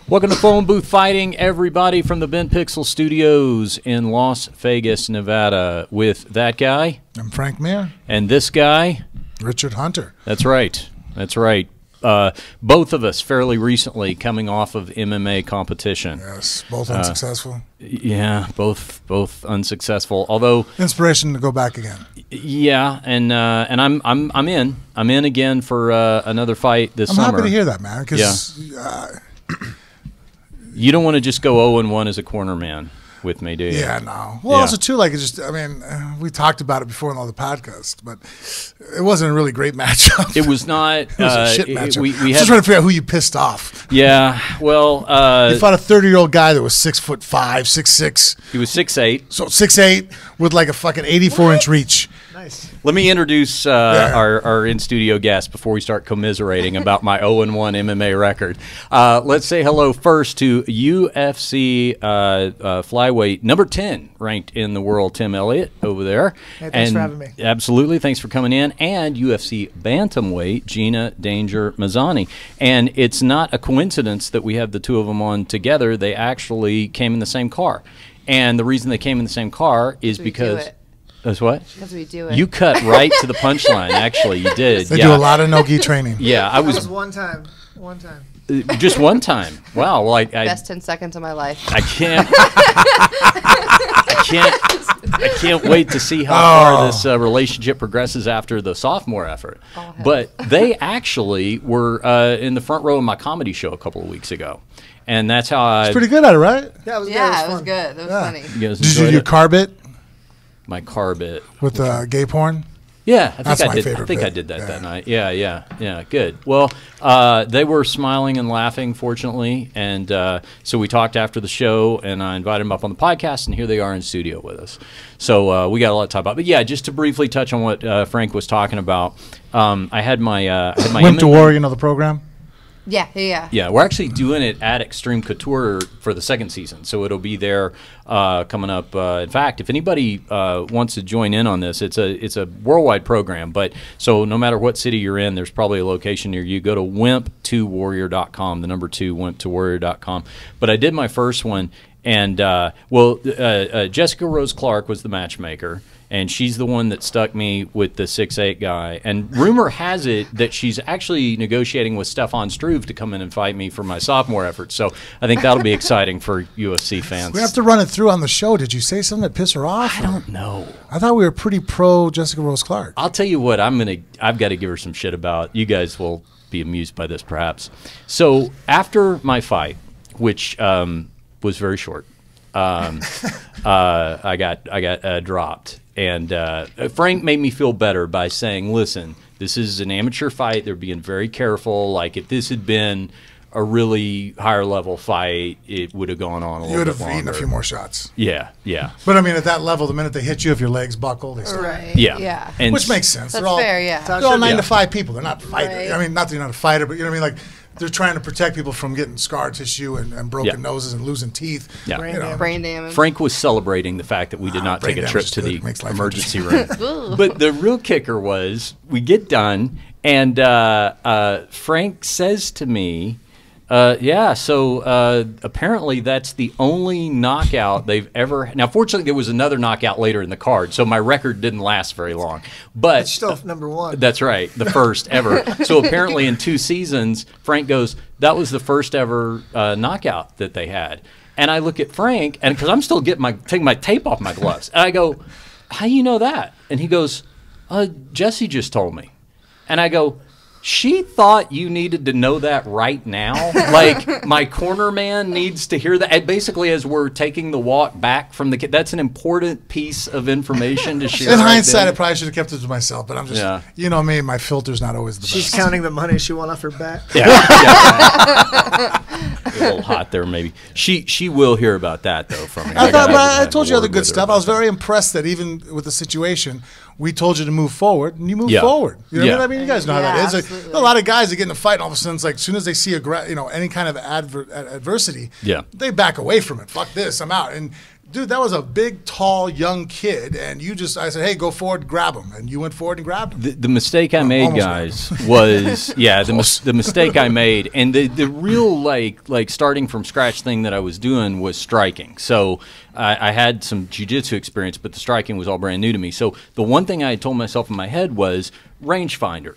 Welcome to Phone Booth Fighting, everybody, from the Ben Pixel Studios in Las Vegas, Nevada, with that guy. I'm Frank Mir. And this guy. Richard Hunter. That's right. That's right. Both of us fairly recently coming off of MMA competition. Yes, both unsuccessful. Yeah, both unsuccessful. Although inspiration to go back again. Yeah, and I'm in again for another fight this summer. I'm happy to hear that, man. Because you don't want to just go 0-1 as a corner man with me, do you? Yeah, no. Well, also too, like, it's just, I mean, we talked about it before in all the podcasts, but it wasn't a really great matchup. It was not. It was a shit matchup. We just trying to figure out who you pissed off. Yeah, well, you fought a 30-year-old guy that was 6'5", 6'6". He was 6'8". So 6'8" with like a fucking 84-inch reach. Nice. Let me introduce our in-studio guest before we start commiserating about my 0-1 MMA record. Let's say hello first to UFC Flyweight number 10 ranked in the world, Tim Elliott over there. Hey, thanks for having me. Absolutely, thanks for coming in. And UFC Bantamweight, Gina Danger Mazany. And it's not a coincidence that we have the two of them on together. They actually came in the same car. And the reason they came in the same car is because... That's what? Because we do it. You cut right to the punchline, actually. You did. They do a lot of no-gi training. Yeah, I was one time. Just one time. Wow. Well, best 10 seconds of my life. I can't wait to see how far this relationship progresses after the sophomore effort. Oh, but they actually were in the front row of my comedy show a couple of weeks ago. And that's how I... It's pretty good at it, right? Yeah, it was good. It was funny. Did you do your car bit? My car bit. With gay porn? Yeah, I That's think my favorite I think bit. I did that night. Yeah, good. Well, they were smiling and laughing, fortunately, and so we talked after the show, and I invited them up on the podcast, and here they are in studio with us. So we got a lot to talk about. But yeah, just to briefly touch on what Frank was talking about, I had my Wimp to War, you know the program? Yeah. Yeah, we're actually doing it at Extreme Couture for the second season, so it'll be there coming up. In fact, if anybody wants to join in on this, it's a worldwide program. But so no matter what city you're in, there's probably a location near you. Go to wimp2warrior.com, the number 2 wimp2warrior.com. But I did my first one, and Jessica Rose Clark was the matchmaker. And she's the one that stuck me with the 6'8" guy. And rumor has it that she's actually negotiating with Stefan Struve to come in and fight me for my sophomore effort. So I think that'll be excive for UFC fans. We have to run it through on the show. Did you say something that pissed her off? I don't know. I thought we were pretty pro Jessica Rose Clark. I'll tell you what I've got to give her some shit about. You guys will be amused by this, perhaps. So after my fight, which was very short, I got dropped. And Frank made me feel better by saying, listen, this is an amateur fight. They're being very careful. Like, if this had been a really higher level fight, it would have gone on a little bit longer. You would have eaten a few more shots. Yeah. But, I mean, at that level, the minute they hit you, if your legs buckle, they stop. Right. Yeah. And which makes sense. That's fair, yeah. They're all 9 to 5 people. They're not fighters. Right. I mean, not that you're not a fighter, but you know what I mean? Like, they're trying to protect people from getting scar tissue and broken noses and losing teeth. Yeah. Brain damage. Frank was celebrating the fact that we did not take a trip to the emergency room. But the real kicker was we get done, and Frank says to me, apparently that's the only knockout they've ever... Now, fortunately, there was another knockout later in the card, so my record didn't last very long. But it's still number 1. That's right, the first ever. So apparently in 2 seasons, Frank goes, that was the first ever knockout that they had. And I look at Frank, and because I'm still taking my tape off my gloves, and I go, how do you know that? And he goes, Jesse just told me. And I go, she thought you needed to know that right now? Like, my corner man needs to hear that? And basically, as we're taking the walk back from the... That's an important piece of information to share. In hindsight, I probably should have kept it to myself, but I'm just... You know me, my filter's not always the best. She's counting the money she won off her bet. Yeah. A little hot there, maybe. She will hear about that, though, from me. I told you other good stuff. I was very impressed that even with the situation, we told you to move forward, and you moved forward. You know what I mean? You guys know how that is. Like, a lot of guys that get in a fight, and all of a sudden, it's like, as soon as they see any kind of adversity, they back away from it. Fuck this, I'm out. And dude, that was a big, tall, young kid, and I said, hey, go forward, grab him, and you went forward and grabbed him. The mistake I made, guys, was the mistake I made, and the real like starting from scratch thing that I was doing was striking. So I had some jiu-jitsu experience, but the striking was all brand new to me. So the one thing I had told myself in my head was rangefinder,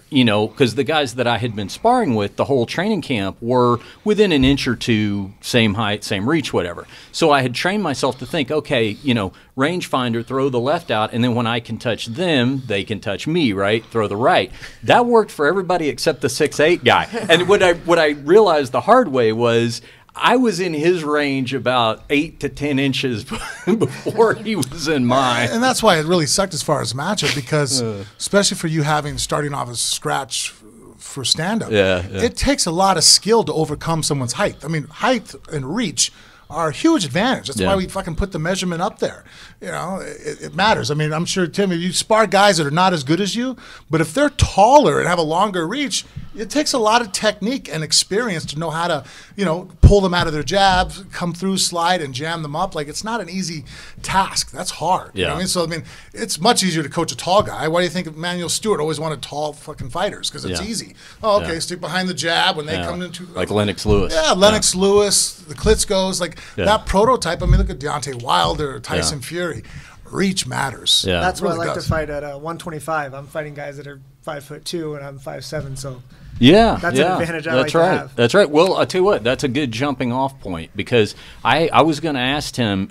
because the guys that I had been sparring with the whole training camp were within an inch or two, same height, same reach, whatever. So I had trained myself to think, okay, rangefinder, throw the left out, and then when I can touch them, they can touch me, right? Throw the right. That worked for everybody except the 6'8" guy. And what I realized the hard way was I was in his range about 8 to 10 inches before he was in mine. And that's why it really sucked as far as matchup, because especially for you starting off as scratch for stand-up, it takes a lot of skill to overcome someone's height. I mean, height and reach are a huge advantage. That's why we fucking put the measurement up there. It matters. I mean, I'm sure, Tim, if you spar guys that are not as good as you, but if they're taller and have a longer reach, it takes a lot of technique and experience to know how to, pull them out of their jabs, come through, slide, and jam them up. Like, it's not an easy task. That's hard. You know what I mean? So, it's much easier to coach a tall guy. Why do you think Emmanuel Stewart always wanted tall fucking fighters? Because it's easy. Oh, okay, stick behind the jab when they come into... Like Lennox Lewis. Yeah, Lennox Lewis, the Klitschko's, that prototype. I mean, look at Deontay Wilder, Tyson Fury. Reach matters. Yeah. That's why I like to fight at 125. I'm fighting guys that are 5'2" and I'm 5'7", so... that's an advantage I like to have. That's right. Well, I'll tell you what, that's a good jumping off point, because I was going to ask him,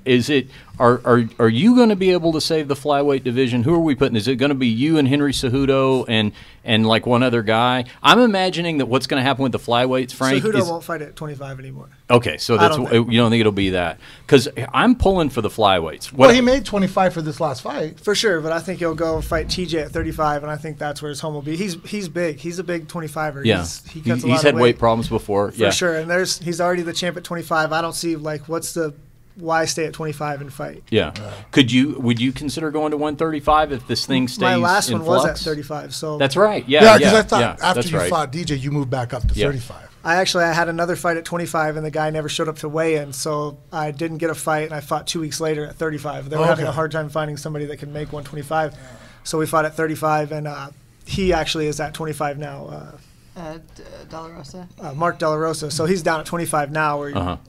are you going to be able to save the flyweight division? Who are we putting? Is it going to be you and Henry Cejudo and like one other guy? I'm imagining that what's going to happen with the flyweights, Frank, Cejudo won't fight at 25 anymore. Okay, so you don't think it'll be that? Because I'm pulling for the flyweights. Well, he made 25 for this last fight. For sure, but I think he'll go fight TJ at 35, and I think that's where his home will be. He's big. He's a big 25er. Yeah. He cuts a lot he's had of weight problems before. For sure, and he's already the champ at 25. I don't see, why stay at 25 and fight? Yeah. Would you consider going to 135 if this thing stays in flux? My last one was at 35, so... That's right. Yeah, because I thought after you fought DJ, you moved back up to 35. I had another fight at 25, and the guy never showed up to weigh-in, so I didn't get a fight, and I fought 2 weeks later at 35. They were having a hard time finding somebody that could make 125, so we fought at 35, and he actually is at 25 now. De La Rosa. Mark De La Rosa, so he's down at 25 now, where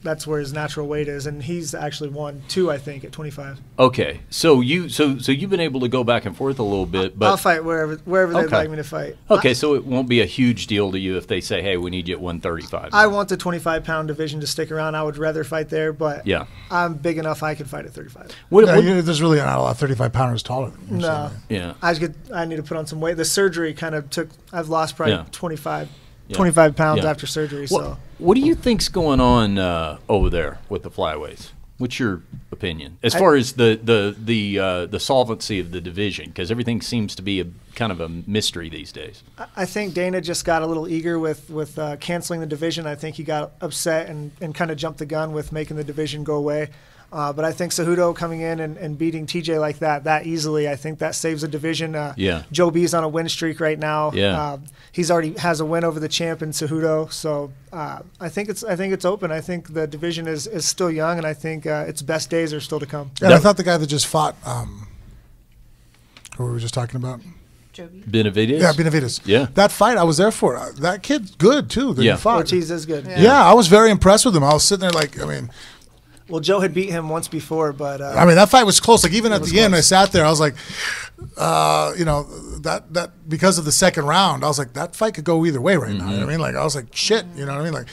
that's where his natural weight is, and he's actually won 2, I think, at 25. Okay, so you've been able to go back and forth a little bit, but I'll fight wherever they'd like me to fight. Okay, so it won't be a huge deal to you if they say, "Hey, we need you at 135." I want the 25-pound division to stick around. I would rather fight there, but I'm big enough I could fight at 35. There's really not a lot of 35-pounders taller than you. No, I need to put on some weight. The surgery kind of I've lost probably 25 pounds after surgery. So. What do you think's going on over there with the flyweights? What's your opinion as far as the solvency of the division? Because everything seems to be kind of a mystery these days. I think Dana just got a little eager with canceling the division. I think he got upset and kind of jumped the gun with making the division go away. But I think Cejudo coming in and beating TJ like that easily, I think that saves the division. Joe B's on a win streak right now. He's already has a win over the champ in Cejudo. So I think it's open. I think the division is still young, and I think its best days are still to come. Yeah, I thought the guy that just fought, who were we just talking about? Benavidez? Yeah, Benavidez. Yeah. That fight I was there for. That kid's good, too. That he fought. Ortiz is good. Yeah, I was very impressed with him. I was sitting there well, Joe had beat him once before, but that fight was close. Like, even at the end, I sat there. I was like, that because of the second round, I was like, that fight could go either way right now. You know what I mean? Like, I was like, shit. You know what I mean? Like,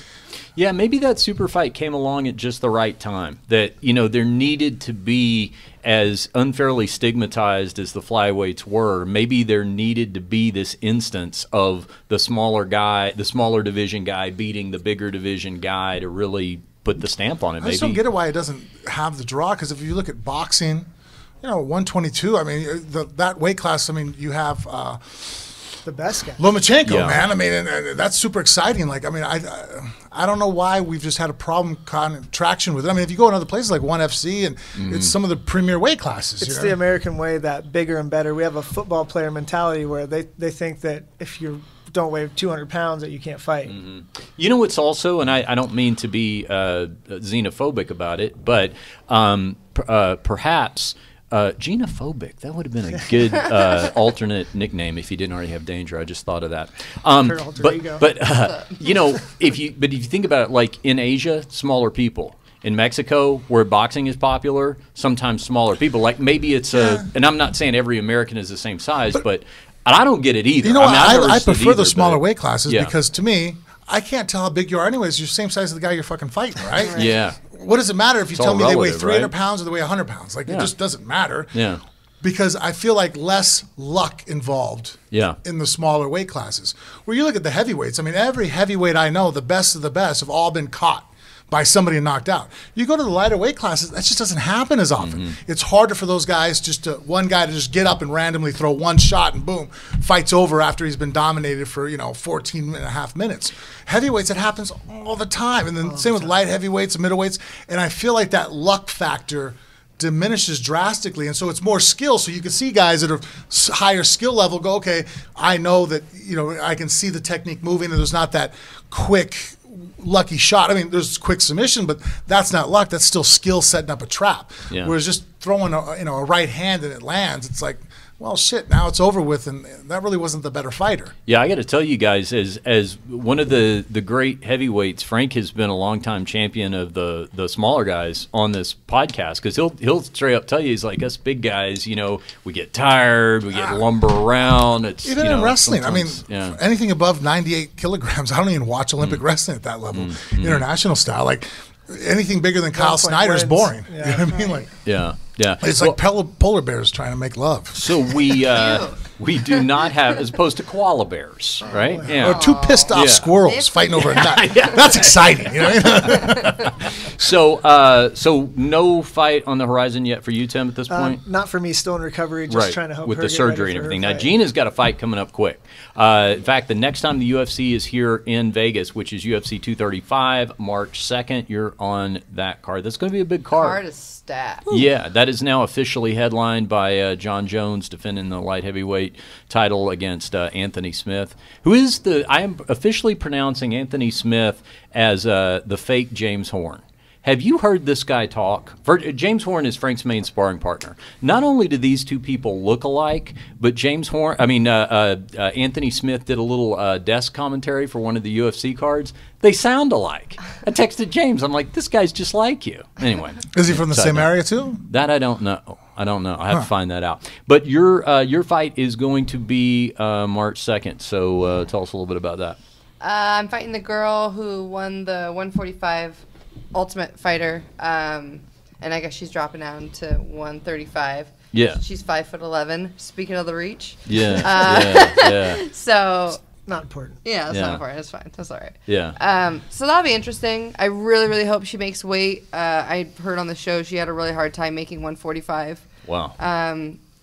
yeah, maybe that super fight came along at just the right time. That there needed to be, as unfairly stigmatized as the flyweights were, maybe there needed to be this instance of the smaller division guy beating the bigger division guy to really put the stamp on it. I just don't get it why it doesn't have the draw, because if you look at boxing, 122, I mean, that weight class, I mean, you have the best guy, Lomachenko, man. I mean, and that's super exciting. Like, I mean, I don't know why we've just had a problem traction with it. I mean, if you go in other places like ONE FC, and it's some of the premier weight classes. It's the American way, that bigger and better. We have a football player mentality where they think that if you're don't weigh 200 pounds that you can't fight. You know what's also, and I don't mean to be xenophobic about it, but perhaps Genophobic. That would have been a good alternate nickname if you didn't already have Danger. I just thought of that. But you know, if you think about it, like in Asia, smaller people. In Mexico, where boxing is popular, sometimes smaller people. Like maybe it's and I'm not saying every American is the same size, but I don't get it either. You know, I prefer the smaller but, weight classes because to me, I can't tell how big you are anyways. You're the same size as the guy you're fucking fighting, right? Yeah. What does it matter if you tell me relative, they weigh 300 right? pounds or they weigh 100 pounds? Like, it just doesn't matter. Yeah. Because I feel like less luck involved in the smaller weight classes. Where you look at the heavyweights, I mean, every heavyweight I know, the best of the best, have all been caught by somebody and knocked out. You go to the lighter weight classes, that just doesn't happen as often. It's harder for those guys one guy to just get up and randomly throw one shot and boom, fight's over after he's been dominated for 14 and a half minutes. Heavyweights, it happens all the time. And then same with light heavyweights and middleweights. And I feel like that luck factor diminishes drastically, and so it's more skill. So you can see guys that are higher skill level go, okay, I know that I can see the technique moving, and there's not that quick lucky shot. I mean, there's quick submission, but that's not luck. That's still skill setting up a trap. Yeah. Whereas just throwing a right hand and it lands, it's like, well, shit, now it's over with, and that really wasn't the better fighter. Yeah, I got to tell you guys, as one of the great heavyweights, Frank has been a longtime champion of the smaller guys on this podcast, because he'll straight up tell you, he's like, us big guys, we get tired, we get lumber around. It's even in wrestling. I mean, anything above 98 kilograms, I don't even watch Olympic wrestling at that level, international style. Like anything bigger than Kyle Snyder is boring. Yeah. You know what I mean? Like, yeah. It's like polar bears trying to make love. So we do not have, as opposed to koala bears, right? Or two pissed off squirrels fighting over a nut. That's exciting. So no fight on the horizon yet for you, Tim, at this point? Not for me. Still in recovery. Just trying to help with her the get surgery ready and for everything. her Now, fight. Gina's got a fight coming up quick. In fact, the next time the UFC is here in Vegas, which is UFC 235, March 2nd, you're on that card. That's going to be a big card. Card is stacked. Yeah, that is now officially headlined by John Jones defending the light heavyweight title against Anthony Smith, who is I am officially pronouncing Anthony Smith as the fake James Horn. Have you heard this guy talk? James Horn is Frank's main sparring partner. Not only do these two people look alike, but Anthony Smith did a little desk commentary for one of the UFC cards. They sound alike. I texted James. I'm like, this guy's just like you. Anyway. Is he from the same area too? That I don't know. I have to find that out. But your fight is going to be March 2nd. So tell us a little bit about that. I'm fighting the girl who won the 145 Ultimate Fighter, and I guess she's dropping down to 135. Yeah. She's 5'11". Speaking of the reach. Yeah. So not important. Yeah, that's not important. That's fine. That's all right. Yeah. So that'll be interesting. I really, really hope she makes weight. I heard on the show she had a really hard time making 145. Wow.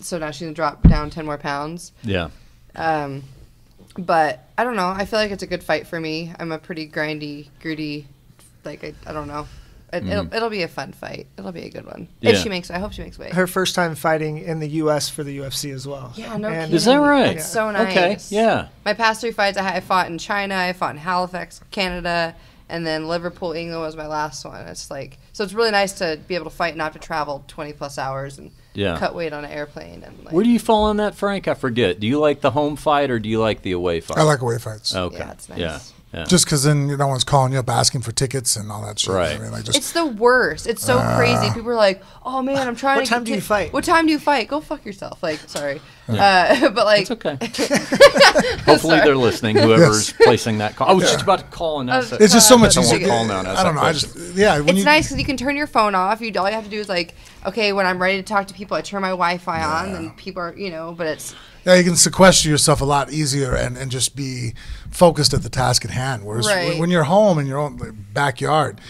So now she's gonna drop down 10 more pounds. Yeah. But I don't know. I feel like it's a good fight for me. I'm a pretty gritty. Like I don't know. It'll be a fun fight. It'll be a good one. Yeah. I hope she makes weight. Her first time fighting in the U.S. for the UFC as well. Yeah, no kidding. Is that right? It's so nice. Okay, yeah. My past 3 fights, I fought in China, I fought in Halifax, Canada, and then Liverpool, England was my last one. It's like, so it's really nice to be able to fight and not have to travel 20 plus hours and cut weight on an airplane. And where do you fall on that, Frank? I forget. Do you like the home fight or do you like the away fight? I like away fights. Okay. Yeah, it's nice. Yeah. Just because then no one's calling you up asking for tickets and all that shit. Right. I mean, it's the worst. It's so crazy. People are like, "Oh man, I'm trying." What time do you fight? What time do you fight? Go fuck yourself. Like, sorry, but like, it's okay. Hopefully they're listening. Whoever's placing that call. I was just about to call and ask. It's just so much easier. Call now and ask I don't know. It's nice because you can turn your phone off. All you have to do is like, okay, when I'm ready to talk to people, I turn my Wi-Fi on, and people are, but it's. Yeah, you can sequester yourself a lot easier and just be focused at the task at hand. Whereas when you're home in your own backyard,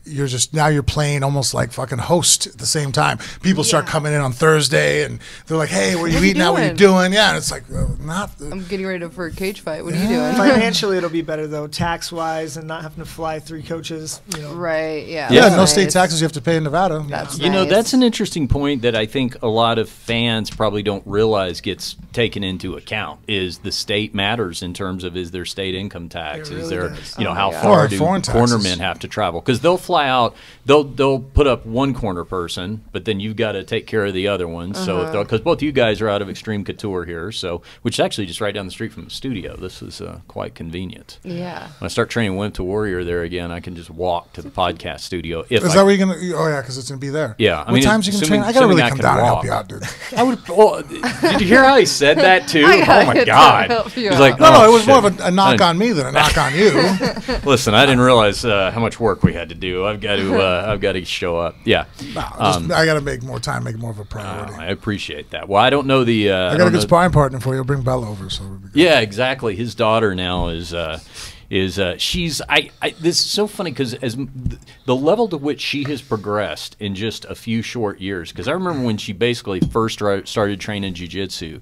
you're playing almost like fucking host at the same time. People start coming in on Thursday and they're like, hey, what are you eating now? What are you doing? Yeah, and it's like, I'm getting ready for a cage fight. What are you doing? Financially, it'll be better though, tax wise, and not having to fly 3 coaches. Right? Yeah. Yeah. No state taxes you have to pay in Nevada. That's that's an interesting point that I think a lot of fans probably don't realize gets taken into account. Is the state matters in terms of is there state income tax? Really is there does. how far do cornermen have to travel? Because they'll fly out, they'll put up one corner person, but then you've got to take care of the other one. So because both you guys are out of Extreme Couture here, which is actually just right down the street from the studio. This is quite convenient. Yeah. When I start training Wimp to Warrior there again, I can just walk to the podcast studio. Is that where you're gonna? Oh yeah, because it's gonna be there. Yeah. What times you can train? I gotta really come down and help you out, dude. I would. Well, did you hear how he said that too? Oh my God! He's like, no, it was more of a knock on me than a knock on you. Listen, I didn't realize how much work we had to do. I've got to show up. Yeah. I got to make more time, make more of a priority. I appreciate that. Well, I don't know the. I got a good sparring partner for you. I'll bring Bella over. So yeah, exactly. His daughter now is she's this is so funny because as the level to which she has progressed in just a few short years. Because I remember when she basically first started training jiu-jitsu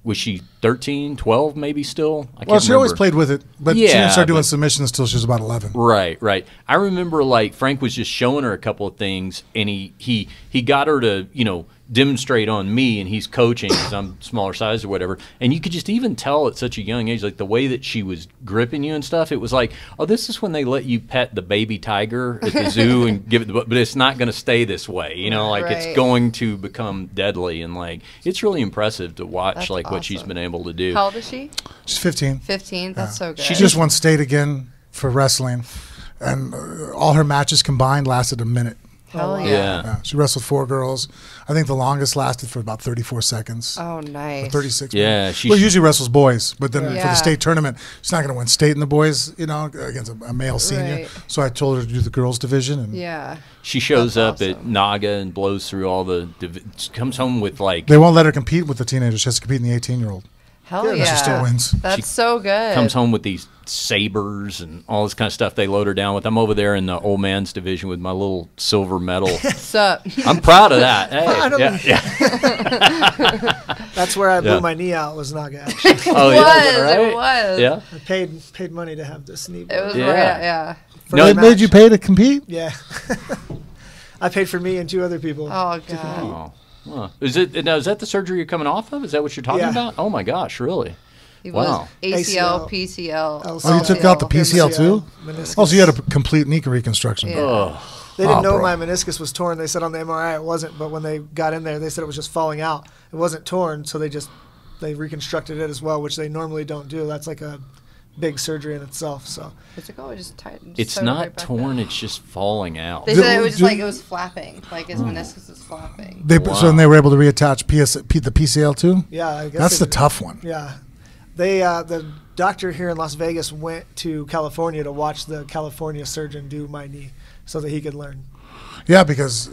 was she 13, 12 maybe still? I can't remember. She always played with it, but she didn't start doing submissions until she was about 11. Right. I remember like Frank was just showing her a couple of things, and he got her to demonstrate on me, and he's coaching because I'm smaller size or whatever, and you could just even tell at such a young age, like the way that she was gripping you and stuff, it was like, oh, this is when they let you pet the baby tiger at the zoo and give it but it's not going to stay this way, it's going to become deadly, and like it's really impressive to watch. That's like awesome. What she's been able to do. How old is she? She's 15. 15? That's so good. She just won state again for wrestling, and all her matches combined lasted a minute. Hell yeah. She wrestled 4 girls. I think the longest lasted for about 34 seconds. Oh, nice. 36 minutes. Well, usually wrestles boys, but then for the state tournament, she's not going to win state in the boys, against a male senior. Right. So I told her to do the girls division. And she shows up at Naga and blows through all the comes home with like. They won't let her compete with the teenagers. She has to compete in the 18-year-old. Hell yeah. She still wins. That's so good. Comes home with these sabers and all this kind of stuff they load her down with. I'm over there in the old man's division with my little silver medal. What's up? I'm proud of that. Hey, That's where I blew my knee out, was Naga, actually. It was. Yeah. I paid money to have this knee. It was right, No, they made you pay to compete? Yeah. I paid for me and 2 other people. Oh, God. Huh. Is that the surgery you're coming off of? Is that what you're talking about? Oh my gosh, really? Wow. ACL, PCL. Oh, you took out the PCL too? Meniscus. Oh, so you had a complete knee reconstruction. Yeah. They didn't know my meniscus was torn. They said on the MRI it wasn't, but when they got in there, they said it was just falling out. It wasn't torn, so they reconstructed it as well, which they normally don't do. That's like a big surgery in itself. So it's like, just tighten. It's not torn; it's just falling out. They said it was just like it was flapping, like his meniscus is flapping. So then they were able to reattach the PCL too. Yeah, I guess that's the tough one. Yeah, the doctor here in Las Vegas went to California to watch the California surgeon do my knee so that he could learn. Yeah, because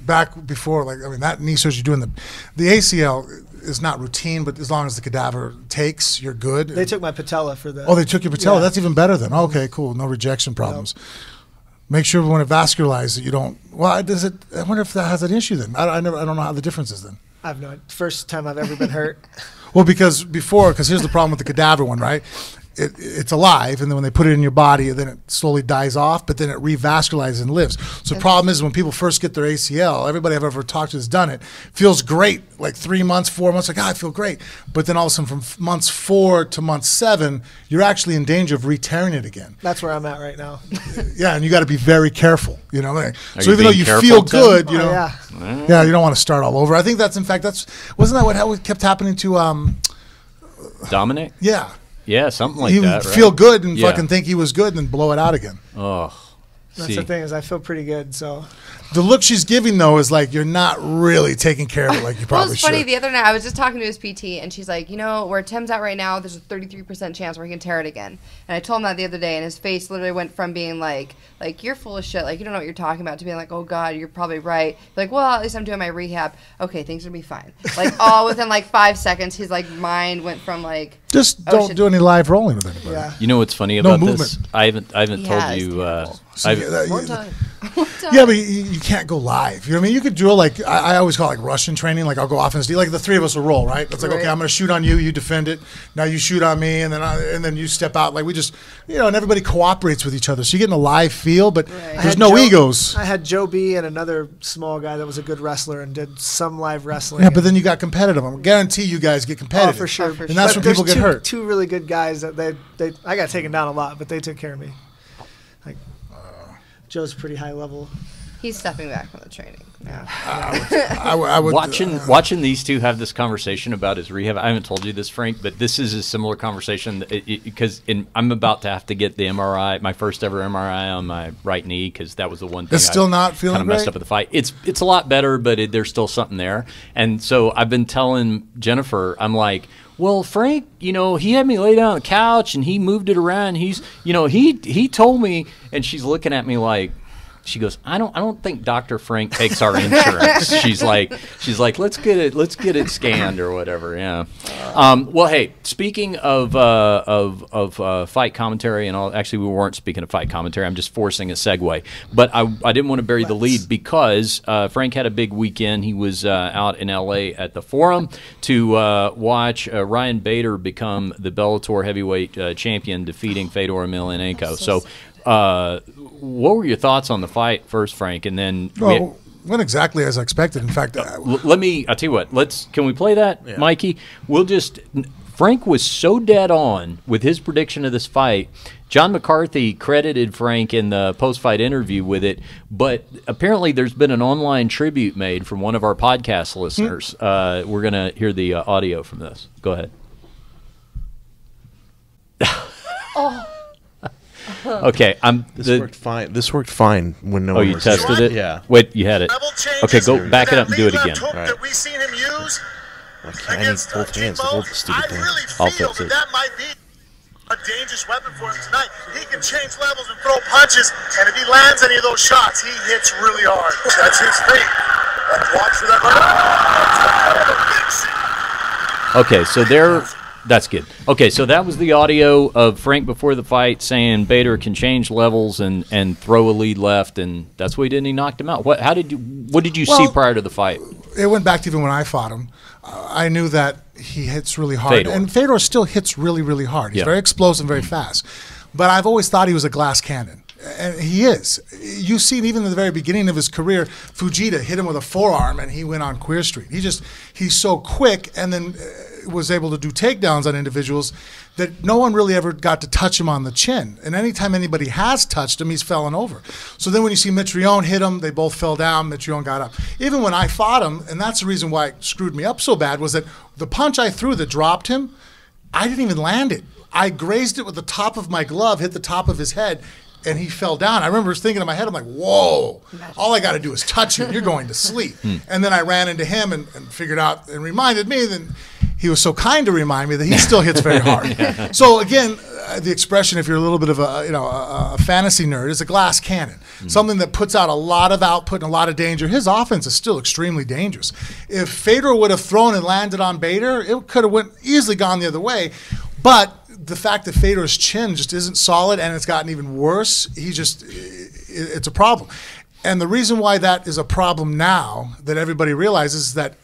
back before, that knee surgery doing the ACL is not routine, but as long as the cadaver takes, you're good. They took my patella for that. Oh, they took your patella. Yeah. That's even better then. Okay, cool. No rejection problems. Nope. Make sure when it vascularizes that you don't. Well, I wonder if that has an issue then. I don't know how the difference is then. I've no idea. First time I've ever been hurt. Well, because here's the problem with the cadaver one, right? It's alive, and then when they put it in your body, then it slowly dies off, but then it revascularizes and lives. So the problem is when people first get their ACL, everybody I've ever talked to has done it, feels great, like 3 months, 4 months, like, I feel great. But then all of a sudden from months 4 to month 7, you're actually in danger of re-tearing it again. That's where I'm at right now. Yeah, and you got to be very careful, So even though you feel good, you don't want to start all over. I think wasn't that what kept happening to Dominic? Yeah. Yeah, something like that. Right? He would feel good and fucking think he was good and then blow it out again. Oh. That's the thing, is I feel pretty good, so. The look she's giving, though, is like you're not really taking care of it like you probably should. Well, it's funny. The other night, I was just talking to his PT, and she's like, where Tim's at right now, there's a 33% chance where he can tear it again. And I told him that the other day, and his face literally went from being like you're full of shit, like, you don't know what you're talking about, to being like, oh, God, you're probably right. Like, well, at least I'm doing my rehab. Okay, things will be fine. Like, all within, 5 seconds, his, mind went from, Just don't do any live rolling with anybody. Yeah. You know what's funny about this? I haven't told you. One time. Yeah, but you can't go live. You know what I mean? You could drill like I always call it like Russian training. Like I'll go offense D. Like the three of us will roll, right? It's like, okay, I'm going to shoot on you. You defend it. Now you shoot on me, and then you step out. Like we just, and everybody cooperates with each other. So you get in a live feel, but there's no egos. I had Joe B and another small guy that was a good wrestler and did some live wrestling. Yeah, but then you got competitive. I guarantee you guys get competitive. Oh, for sure. And that's when people get hurt. Two really good guys that I got taken down a lot, but they took care of me. Like Joe's pretty high level. He's stepping back from the training. Yeah. I would watching these two have this conversation about his rehab. I haven't told you this, Frank, but this is a similar conversation because I'm about to have to get the MRI, my first ever MRI on my right knee, because that was the one thing. It's still not feeling kind of messed up at the fight. It's a lot better, but there's still something there. And so I've been telling Jennifer, I'm like, well, Frank, he had me lay down on the couch and he moved it around. He's, he told me, and she's looking at me like, she goes, I don't think Dr. Frank takes our insurance. she's like, let's get it scanned or whatever. Yeah. Well, hey, speaking of fight commentary and all, actually we weren't speaking of fight commentary. I'm just forcing a segue, but I didn't want to bury the lead because Frank had a big weekend. He was out in LA at the Forum to watch Ryan Bader become the Bellator heavyweight champion, defeating Fedor Emelianenko. So. What were your thoughts on the fight first, Frank, and then went exactly as I expected. In fact, I'll tell you what. Can we play that, yeah. Mikey? Frank was so dead on with his prediction of this fight. John McCarthy credited Frank in the post-fight interview with it, but apparently there's been an online tribute made from one of our podcast listeners. We're going to hear the audio from this. Go ahead. Okay, This worked fine when no one you was tested here. it? Yeah. Wait, you had it. Okay, go back it up and do it again. All right. That we seen him use I need both hands to hold the stupid thing. Really I'll feel fix it. that might be a dangerous weapon for him tonight. He can change levels and throw punches, and if he lands any of those shots, he hits really hard. That's his thing. Let's watch for that. Okay, so that's good. Okay, so that was the audio of Frank before the fight saying Bader can change levels and throw a lead left, and that's what he did, and he knocked him out. What did you see prior to the fight? It went back to even when I fought him. I knew that he hits really hard. And Fedor still hits really, really hard. He's very explosive, very fast. But I've always thought he was a glass cannon. And he is. You've seen even in the very beginning of his career, Fujita hit him with a forearm and he went on Queer Street. He's so quick and then was able to do takedowns on individuals that no one really ever got to touch him on the chin. And anytime anybody has touched him, he's fallen over. So then when you see Mitrione hit him, they both fell down, Mitrione got up. Even when I fought him, and that's the reason why it screwed me up so bad, was that the punch I threw that dropped him, I didn't even land it. I grazed it with the top of my glove, hit the top of his head, and he fell down. I remember thinking in my head, I'm like, whoa, all I got to do is touch you and you're going to sleep. And then I ran into him and figured out and reminded me that he was so kind to remind me that he still hits very hard. So again, the expression, if you're a little bit of a fantasy nerd, is a glass cannon. Something that puts out a lot of output and a lot of danger. His offense is still extremely dangerous. If Fedor would have thrown and landed on Bader, it could have easily gone the other way. But the fact that Fedor's chin just isn't solid and it's gotten even worse, it's a problem. And the reason why that is a problem now that everybody realizes is that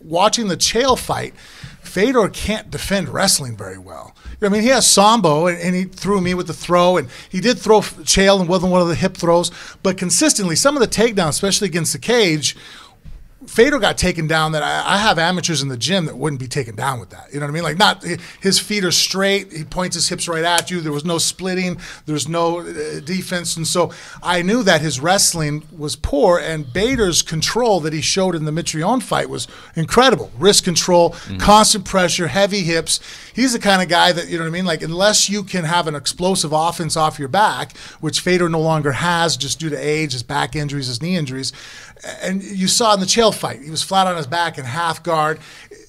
watching the Chael fight, Fedor can't defend wrestling very well. I mean, he has Sambo, and he threw me with the throw, and he did throw Chael and wasn't one of the hip throws, but consistently, some of the takedowns, especially against the cage, Fedor got taken down that I have amateurs in the gym that wouldn't be taken down with that. You know what I mean? Like, not his feet are straight. He points his hips right at you. There was no splitting. There's no defense. And so I knew that his wrestling was poor, and Bader's control that he showed in the Mitrione fight was incredible. Wrist control, constant pressure, heavy hips. He's the kind of guy that, you know what I mean? Like, unless you can have an explosive offense off your back, which Fedor no longer has just due to age, his back injuries, his knee injuries. And you saw in the Chael fight, he was flat on his back in half guard.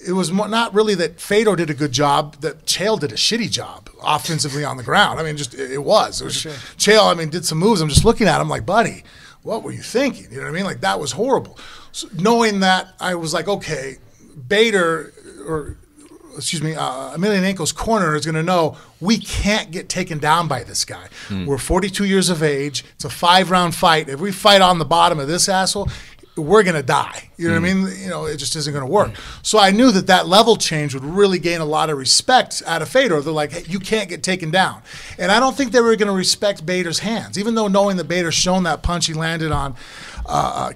It was not really that Fedor did a good job, that Chael did a shitty job offensively on the ground. I mean, it was sure. Chael, I mean, did some moves. I'm just looking at him like, buddy, what were you thinking? You know what I mean? Like, that was horrible. So knowing that, I was like, okay, Bader, or Emelianenko's corner is going to know we can't get taken down by this guy. We're 42 years of age. It's a 5-round fight. If we fight on the bottom of this asshole, we're going to die. You know what I mean? You know, it just isn't going to work. So I knew that level change would really gain a lot of respect out of Fedor. They're like, hey, you can't get taken down. And I don't think they were going to respect Bader's hands, even though knowing that Bader's shown that punch he landed on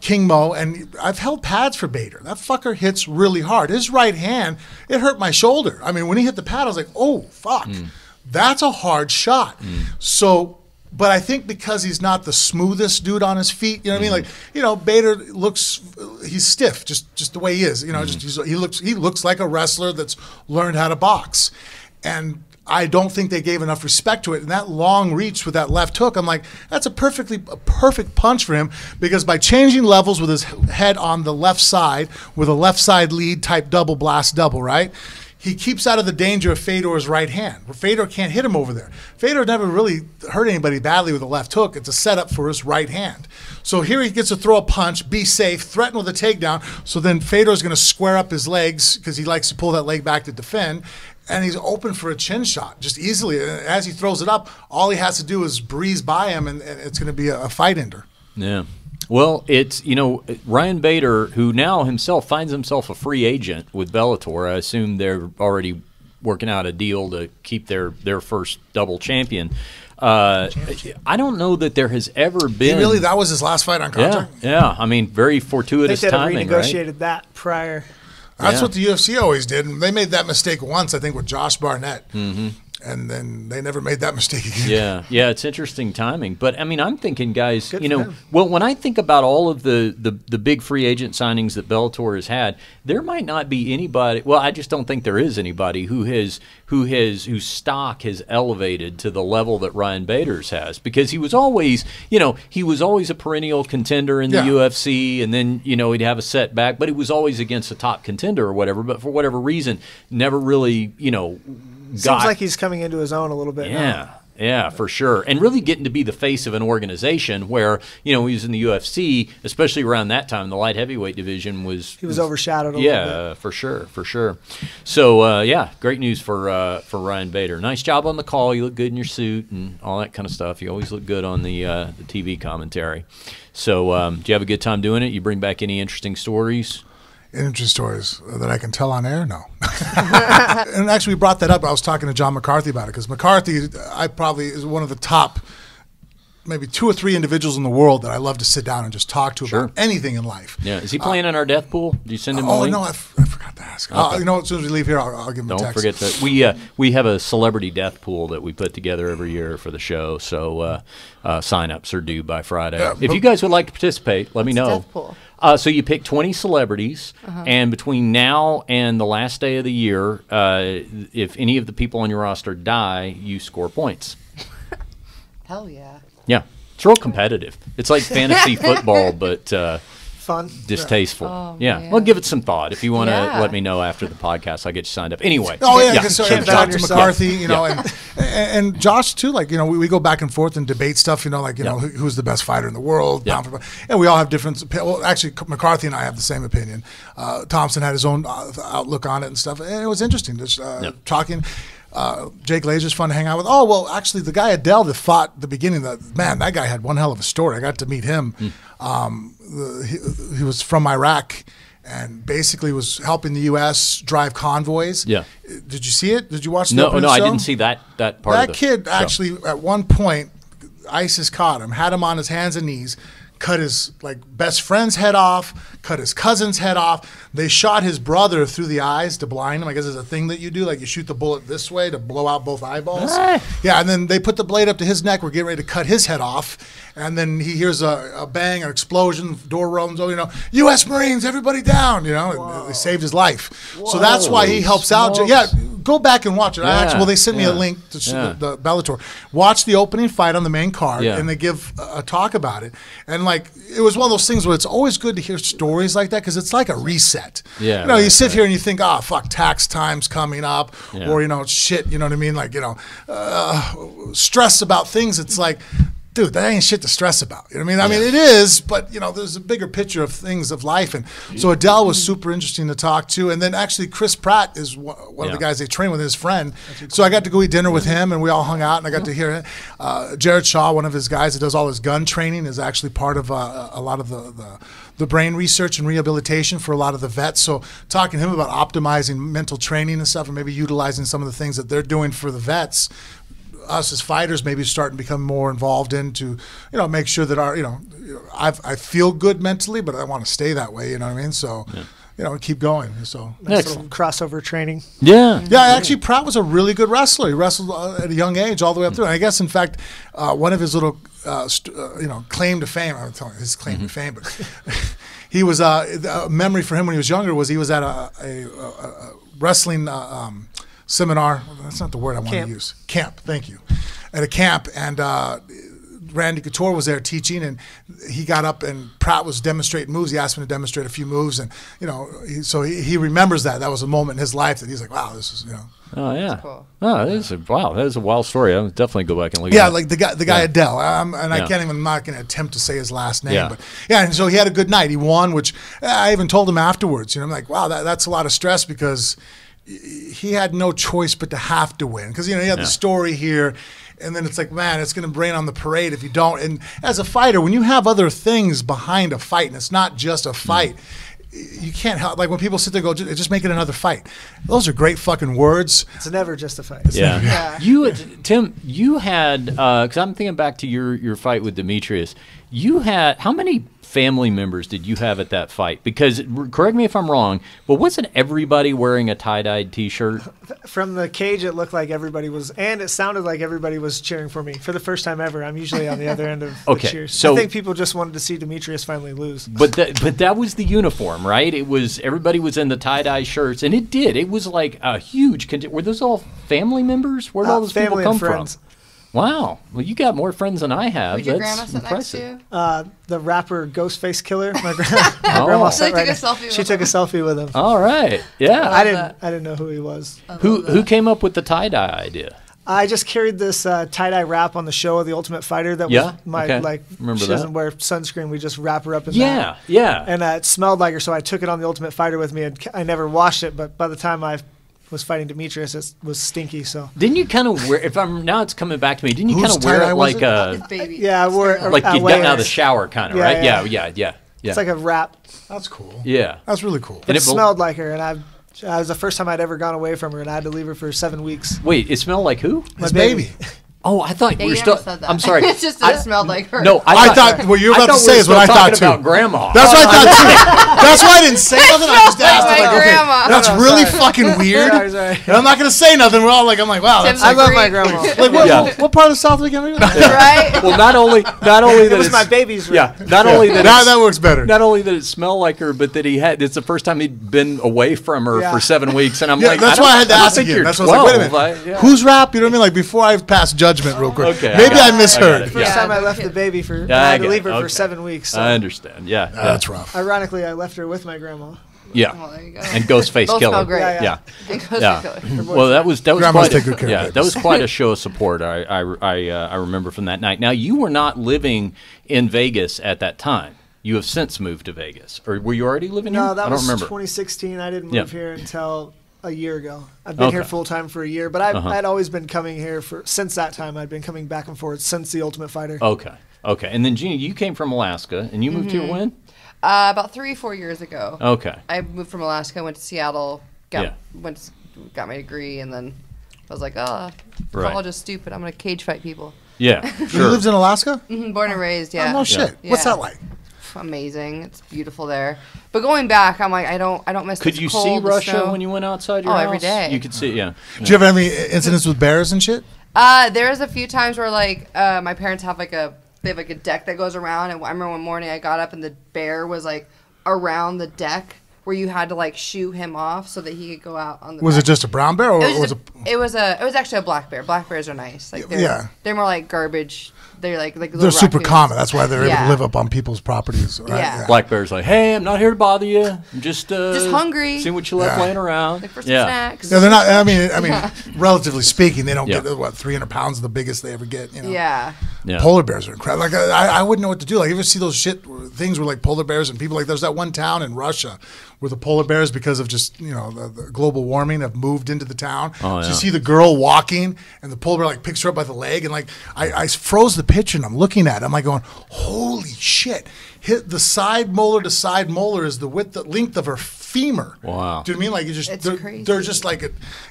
King Mo, and I've held pads for Bader. That fucker hits really hard. His right hand, it hurt my shoulder. I mean, when he hit the pad, I was like, oh, fuck. That's a hard shot. So... But I think because he's not the smoothest dude on his feet, you know what I mean? Like, you know, Bader he's stiff, just the way he is. You know, he looks like a wrestler that's learned how to box. And I don't think they gave enough respect to it. And that long reach with that left hook, I'm like, that's a perfect punch for him, because by changing levels with his head on the left side, with a left side lead type double blast double, right? He keeps out of the danger of Fedor's right hand. Fedor can't hit him over there. Fedor never really hurt anybody badly with a left hook. It's a setup for his right hand. So here he gets to throw a punch, be safe, threaten with a takedown. So then Fedor's going to square up his legs because he likes to pull that leg back to defend. And he's open for a chin shot just easily. And as he throws it up, all he has to do is breeze by him, and it's going to be a fight ender. Yeah. Well, it's, you know, Ryan Bader, who now himself finds himself a free agent with Bellator. I assume they're already working out a deal to keep their first double champion. I don't know that there has ever been. Really, that was his last fight on contract? Yeah. I mean, very fortuitous timing, right? They renegotiated that prior. That's what the UFC always did. And they made that mistake once, I think, with Josh Barnett. And then they never made that mistake again. Yeah, it's interesting timing. But, I mean, I'm thinking, guys, well, when I think about all of the big free agent signings that Bellator has had, there might not be anybody – well, I just don't think there is anybody whose stock has elevated to the level that Ryan Bader's has, because he was always – he was always a perennial contender in the UFC, and then, he'd have a setback, but he was always against a top contender or whatever. But for whatever reason, never really, Seems like he's coming into his own a little bit now. Yeah, for sure. And really getting to be the face of an organization where, he was in the UFC, especially around that time, the light heavyweight division was overshadowed a little bit. Yeah, for sure. So, great news for Ryan Bader. Nice job on the call. You look good in your suit and all that kind of stuff. You always look good on the TV commentary. So, do you have a good time doing it? You bring back any interesting stories? Interesting stories that I can tell on air? No. And actually, we brought that up. I was talking to John McCarthy about it, because McCarthy, I probably is one of the top maybe 2 or 3 individuals in the world that I love to sit down and just talk to about anything in life. Yeah. Is he playing in our death pool? Did you send him a link? No, I forgot to ask. Okay. As soon as we leave here, I'll give him a text. Don't forget that. We have a celebrity death pool that we put together every year for the show, so sign-ups are due by Friday. Yeah, if you guys would like to participate, let me know. Death pool. So you pick 20 celebrities, and between now and the last day of the year, if any of the people on your roster die, you score points. Hell yeah. Yeah. It's real competitive. It's like fantasy football, but fun, distasteful. Oh, yeah. Well, give it some thought. If you want to let me know after the podcast, I'll get you signed up. Anyway. Oh, yeah. So talk to McCarthy, and Josh, too. Like, we go back and forth and debate stuff, who's the best fighter in the world. Yeah. And we all have different. Well, actually, McCarthy and I have the same opinion. Thompson had his own outlook on it and stuff. And it was interesting just talking. Jake Glazer's fun to hang out with. Oh, well, actually, the guy Adele that fought at the beginning, that guy had one hell of a story. I got to meet him. He was from Iraq and basically was helping the U.S. drive convoys. Yeah. Did you see it? Did you watch the No, I didn't see that part of it. That kid actually, at one point, ISIS caught him, had him on his hands and knees, cut his best friend's head off, cut his cousin's head off. They shot his brother through the eyes to blind him. I guess it's a thing that you do, like you shoot the bullet this way to blow out both eyeballs. Yeah, and then they put the blade up to his neck. We're getting ready to cut his head off, and then he hears a bang, an explosion, door rolls. U.S. Marines, everybody down. And they saved his life. Whoa. So that's why he helps out. Yeah. Go back and watch it. They sent me a link to the Bellator. Watch the opening fight on the main card, and they give a talk about it. And it was one of those things where it's always good to hear stories like that, because it's like a reset. Yeah, you sit here and you think, fuck, tax time's coming up, or shit. You know what I mean? Stress about things. It's like, dude, that ain't shit to stress about. You know what I mean? I mean, it is, but, you know, there's a bigger picture of things of life. And so Adele was super interesting to talk to. And then actually Chris Pratt is one of the guys they train with, his friend. So I got to go eat dinner with him, and we all hung out, and I got to hear it. Jared Shaw, one of his guys that does all his gun training, is actually part of a lot of the brain research and rehabilitation for a lot of the vets. So talking to him about optimizing mental training and stuff, and maybe utilizing some of the things that they're doing for the vets, us as fighters maybe starting to become more involved in to, you know, make sure that our, you know, I feel good mentally, but I want to stay that way, you know what I mean? So, you know, keep going. So nice little crossover training. Yeah. Actually, Pratt was a really good wrestler. He wrestled at a young age all the way up through. And I guess, in fact, one of his little, you know, claim to fame, I'm telling you, his claim to fame, but he was, a memory for him when he was younger was he was at a wrestling seminar. That's not the word I want to use. Camp. Thank you. At a camp, and Randy Couture was there teaching, and he got up, and Pratt was demonstrating moves. He asked him to demonstrate a few moves, and, you know, so he remembers that. That was a moment in his life that he's like, wow, this is, you know. Oh, yeah. That's cool. Oh, that is a wild story. I'll definitely go back and look at it. Yeah, like the guy Adele. I'm not going to attempt to say his last name. But yeah, and so he had a good night. He won, which I even told him afterwards. You know, I'm like, wow, that's a lot of stress, because he had no choice but to have to win. Because, you know, he had the story here, and then it's like, man, it's going to rain on the parade if you don't. And as a fighter, when you have other things behind a fight, and it's not just a fight, you can't help. Like when people sit there and go, just make it another fight. Those are great fucking words. It's never just a fight. Yeah. Tim, you had, because I'm thinking back to your fight with Demetrius, you had, how many family members did you have at that fight? Because, correct me if I'm wrong, but wasn't everybody wearing a tie-dyed T-shirt? From the cage, it looked like everybody was, and it sounded like everybody was cheering for me for the first time ever. I'm usually on the other end of the cheers. So I think people just wanted to see Demetrius finally lose. But that was the uniform, right? It was, everybody was in the tie-dye shirts, and it was like a huge. Were those all family members? Where did all those people come from? Wow. Well, you got more friends than I have. Would your grandma sit next to you? The rapper Ghostface Killer. My grandma sat right next. She took a selfie with him. All right. Yeah. I didn't know who he was. Who came up with the tie-dye idea? I just carried this tie-dye wrap on the show of The Ultimate Fighter. That was my, like, remember she that? doesn't wear sunscreen. We just wrap her up in that. Yeah. And it smelled like her, so I took it on The Ultimate Fighter with me, and I never washed it, but by the time I was fighting Demetrius, it was stinky. So didn't you kind of wear? Now it's coming back to me. Didn't you kind of wear it like a baby? Yeah, I wore it like you got out of the shower, kind of, right? Yeah. It's like a wrap. That's cool. Yeah, that's really cool. And it smelled like her, and it was the first time I'd ever gone away from her, and I had to leave her for 7 weeks. Wait, it smelled like who? My baby. Oh, I thought you were still. I'm sorry. It's just it smelled like her. No, I thought what you're about to say is what I thought too. About grandma. That's what I thought too. That's why I didn't say nothing. I just asked. Like okay, that's really fucking weird. Sorry. And I'm not gonna say nothing. We're all like, I'm like, wow. I love my grandma. Like, what part of the South we get? Right. Well, not only that it was my baby's room. Yeah. Not only that that works better. Not only that it smelled like her, but that it's the first time he'd been away from her for 7 weeks, and I'm like, that's why I had to ask again. That's why I was like, wait a minute, who's rap? You know what I mean? Like before I pass judgment, real quick. Okay. Maybe I misheard. First time I left the baby I had to leave her for 7 weeks. So. I understand. Yeah. That's rough. Ironically, I left her with my grandma. Yeah. Well, there you go. And Ghostface Those Killer. smell great. Yeah. And Ghostface Killer. Well, that was Grandma's quite take good care of that was quite a show of support. I remember from that night. Now, you were not living in Vegas at that time. You have since moved to Vegas, or were you already living here? No, that was remember. 2016. I didn't move here until a year ago. I've been here full time for a year, but I'd always been coming here since that time. I'd been coming back and forth since The Ultimate Fighter. Okay. And then Gina, you came from Alaska, and you moved here when? About 3-4 years ago. Okay. I moved from Alaska, went to Seattle, got my degree, and then I was like, college is stupid. I'm gonna cage fight people. Yeah, sure. You lived in Alaska? Born and raised, yeah. Oh, no shit. Yeah. What's that like? Amazing. It's beautiful there. But going back, I'm like, I don't miss. Could you see Russia when you went outside your house? Every day. You could see, yeah. Did you ever have any incidents with bears and shit? There's a few times where like my parents have like a deck that goes around, and I remember one morning I got up and the bear was like around the deck where you had to like shoo him off so that he could go out on the. Was it just a brown bear, or was it? It was actually a black bear. Black bears are nice. Like they're more like garbage. They're like they're super common. That's why they're able to live up on people's properties. Right? Yeah. Black bear's like, hey, I'm not here to bother you. I'm just hungry. Seeing what you left laying around. Like for some snacks. No, they're not. I mean, relatively speaking, they don't get 300 pounds, the biggest they ever get. You know? Yeah. Polar bears are incredible. Like I wouldn't know what to do. Like you ever see those things where like polar bears and people like there's that one town in Russia where the polar bears, because of just the global warming, have moved into the town. So you see the girl walking and the polar bear like picks her up by the leg, and like I froze the picture and I'm looking at it. I'm like going, holy shit! Hit the side molar to side molar is the length of her femur. Wow. Do you know what I mean? Like crazy. They're just like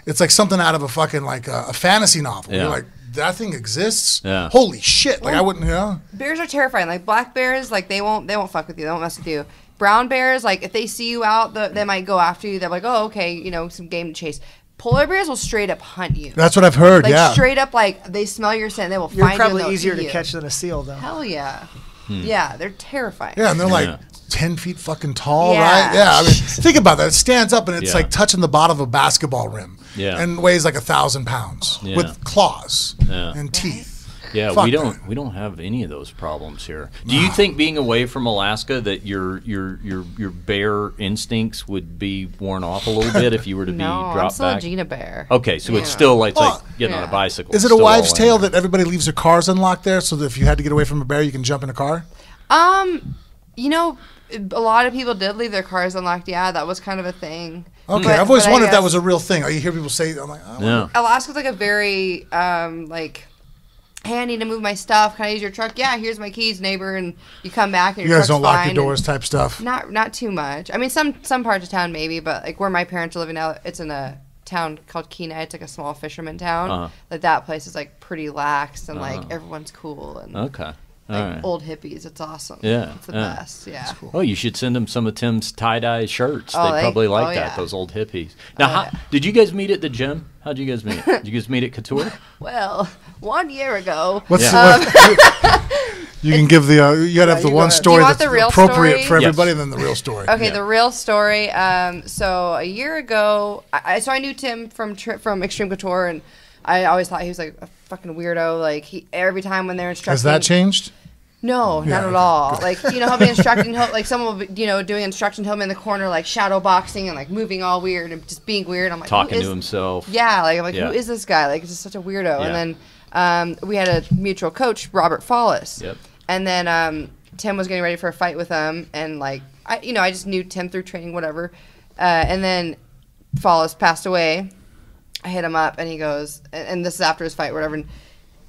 it's like something out of a fucking like a fantasy novel. You're like, that thing exists. Yeah. Holy shit! Like I wouldn't. Bears are terrifying. Like black bears, like they won't fuck with you. They won't mess with you. Brown bears, like if they see you out, they might go after you. They're like, oh, okay, some game to chase. Polar bears will straight up hunt you. That's what I've heard. Like straight up, like they smell your scent. They will You're find you. You're probably easier to catch than a seal, though. Hell yeah. Yeah, they're terrifying. Yeah, and they're like 10 feet fucking tall, right? Yeah, I mean, think about that. It stands up and it's like touching the bottom of a basketball rim. Yeah. And weighs like 1,000 pounds with claws and teeth. Yeah, we don't have any of those problems here. Do you think being away from Alaska that your bear instincts would be worn off a little bit if you were to be dropped back? I'm still a Gina bear. Okay, so it's still like getting on a bicycle. Is it a wives' tale that everybody leaves their cars unlocked there, so that if you had to get away from a bear, you can jump in a car? A lot of people did leave their cars unlocked. Yeah, that was kind of a thing. Okay, I've always wondered if that was a real thing. You hear people say, I'm like, Alaska's like a very hey, I need to move my stuff. Can I use your truck? Yeah, here's my keys, neighbor. And you come back and you guys don't lock your doors type stuff? Not too much. I mean, some parts of town maybe, but like where my parents are living now, it's in a town called Kenai. It's like a small fisherman town. Like that place is like pretty lax and like everyone's cool and old hippies. It's awesome. Yeah, it's the best. Yeah. Cool. Oh, you should send them some of Tim's tie-dye shirts. They probably like that. Those old hippies. Now, did you guys meet at the gym? How'd you guys meet? Did you guys meet at Couture? Well, 1 year ago. You can give you gotta have the one story that's appropriate for everybody, and then the real story. Okay, the real story. So a year ago, I knew Tim from Extreme Couture, and I always thought he was like a fucking weirdo. Like every time when they're instructing. Has that changed? No, not at all. Like, he'll be instructing, like someone will be, doing instruction, he'll be in the corner, like shadow boxing and like moving all weird and just being weird. I'm like, talking to himself. Yeah, like I'm like, who is this guy? Like, it's just such a weirdo. Yeah. And then we had a mutual coach, Robert Follis. Yep. And then Tim was getting ready for a fight with him, and like, I just knew Tim through training, whatever. And then Follis passed away. I hit him up, and he goes, and this is after his fight, whatever. And,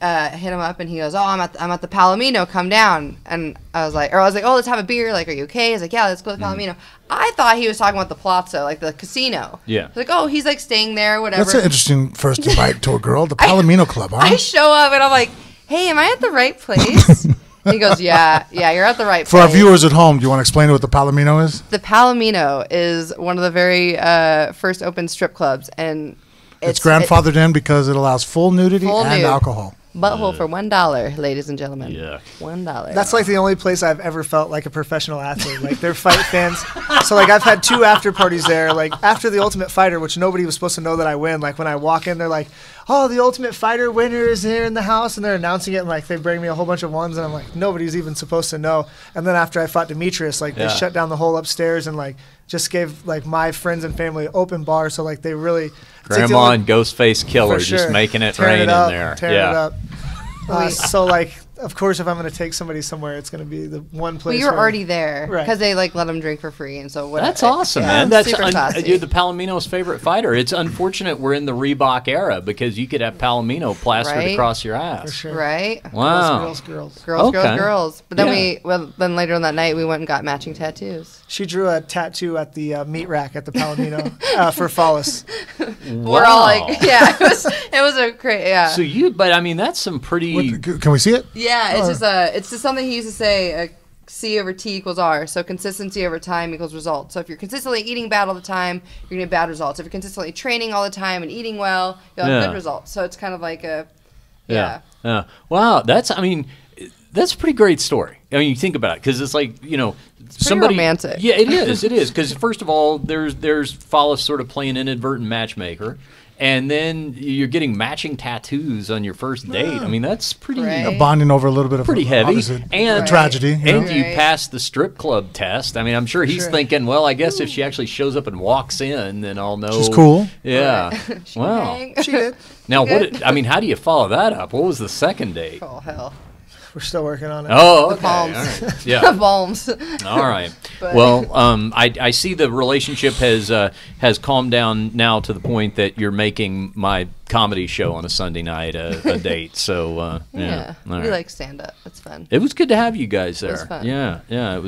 hit him up and he goes, I'm at the Palomino, come down. And I was like, oh, let's have a beer. Like, are you okay? He's like, yeah, let's go to the Palomino. I thought he was talking about the Palazzo, like the casino. Yeah. I was like, oh, he's like staying there, whatever. That's an interesting first invite to a girl, the Palomino Club, huh? I show up and I'm like, hey, am I at the right place? He goes, yeah, you're at the right place. For our viewers at home, do you want to explain what the Palomino is? The Palomino is one of the very first open strip clubs, and it's grandfathered in because it allows full nudity and alcohol. Butthole for $1, ladies and gentlemen. Yeah, $1. That's like the only place I've ever felt like a professional athlete. Like they're fight fans. So like I've had 2 after parties there. Like after the Ultimate Fighter, which nobody was supposed to know that I win. Like when I walk in, they're like, "Oh, the Ultimate Fighter winner is here in the house," and they're announcing it. And like they bring me a whole bunch of ones, and I'm like, nobody's even supposed to know. And then after I fought Demetrius, like they shut down the whole upstairs and like just gave like my friends and family open bar. So like they really. Grandma and Ghostface Killer just making it rain in there. Tearing it up. So like, of course, if I'm going to take somebody somewhere, it's going to be the one place. Well, you're already there because they like let them drink for free, and so that's awesome, man. That's you're the Palomino's favorite fighter. It's unfortunate we're in the Reebok era because you could have Palomino plastered across your ass. For sure. Right? Wow. Girls. But then then later on that night, we went and got matching tattoos. She drew a tattoo at the meat rack at the Palomino for Follis. We're all like, it was a great, So but I mean, that's some pretty. Can we see it? Yeah, it's just something he used to say. C over T equals R. So consistency over time equals results. So if you're consistently eating bad all the time, you're going to get bad results. If you're consistently training all the time and eating well, you'll have good results. So it's kind of like a, Wow, That's a pretty great story. I mean, you think about it, because it's like, it's somebody romantic. Yeah, it is. It is, because first of all, there's Follis sort of playing inadvertent matchmaker, and then you're getting matching tattoos on your first date. I mean, that's pretty bonding over a little bit of pretty heavy, and tragedy. And you pass the strip club test. I mean, I'm sure he's thinking, well, I guess if she actually shows up and walks in, then I'll know she's cool. Yeah. Wow. She did. Now, how do you follow that up? What was the second date? Oh hell. We're still working on it. Oh, okay. The palms. All right. Yeah. The palms. All right. Well, I see the relationship has calmed down now to the point that you're making my comedy show on a Sunday night a date. So yeah, we right. like stand up. It's fun. It was good to have you guys there. It was fun. Yeah. It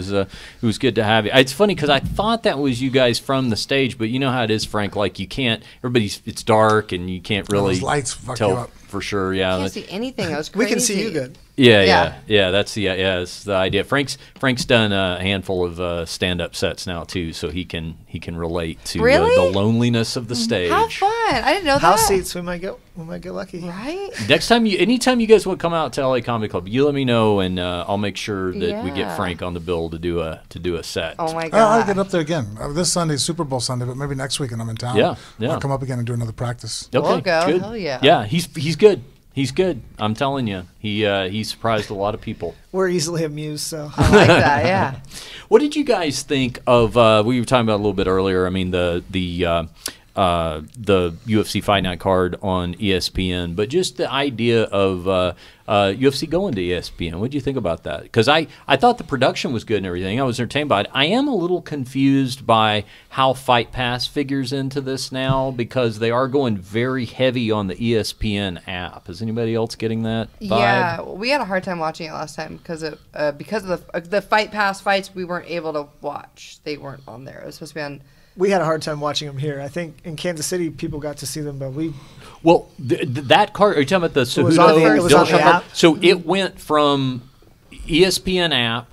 was good to have you. It's funny because I thought that was you guys from the stage, but you know how it is, Frank. Like you can't. It's dark and you can't really those lights fuck tell you up. for sure. Yeah. I can't see anything. I was crazy. We can see you good. Yeah. That's the idea. Frank's done a handful of stand-up sets now too, so he can relate to the loneliness of the stage. How fun! I didn't know House that. seats. We might get lucky. Right. Anytime you guys want to come out to LA Comedy Club, you let me know, and I'll make sure that we get Frank on the bill to do a set. Oh my god! I'll get up there again. This Sunday, Super Bowl Sunday, but maybe next week, and I'm in town. Yeah. I'll come up again and do another practice. Okay, we'll go. good. Hell yeah. Yeah, he's good. He's good. I'm telling you, he surprised a lot of people. We're easily amused, so I like that. Yeah. What did you guys think of? We were talking about a little bit earlier. I mean, the UFC Fight Night card on ESPN, but just the idea of UFC going to ESPN. What did you think about that? Because I thought the production was good and everything. I was entertained by it. I am a little confused by how Fight Pass figures into this now, because they are going very heavy on the ESPN app. Is anybody else getting that vibe? Yeah, we had a hard time watching it last time because of the Fight Pass fights we weren't able to watch. They weren't on there. It was supposed to be on. we had a hard time watching them here. I think in Kansas City people got to see them, but we. Well, that card. Are you talking about the Cejudo? It was on the app. So it went from ESPN app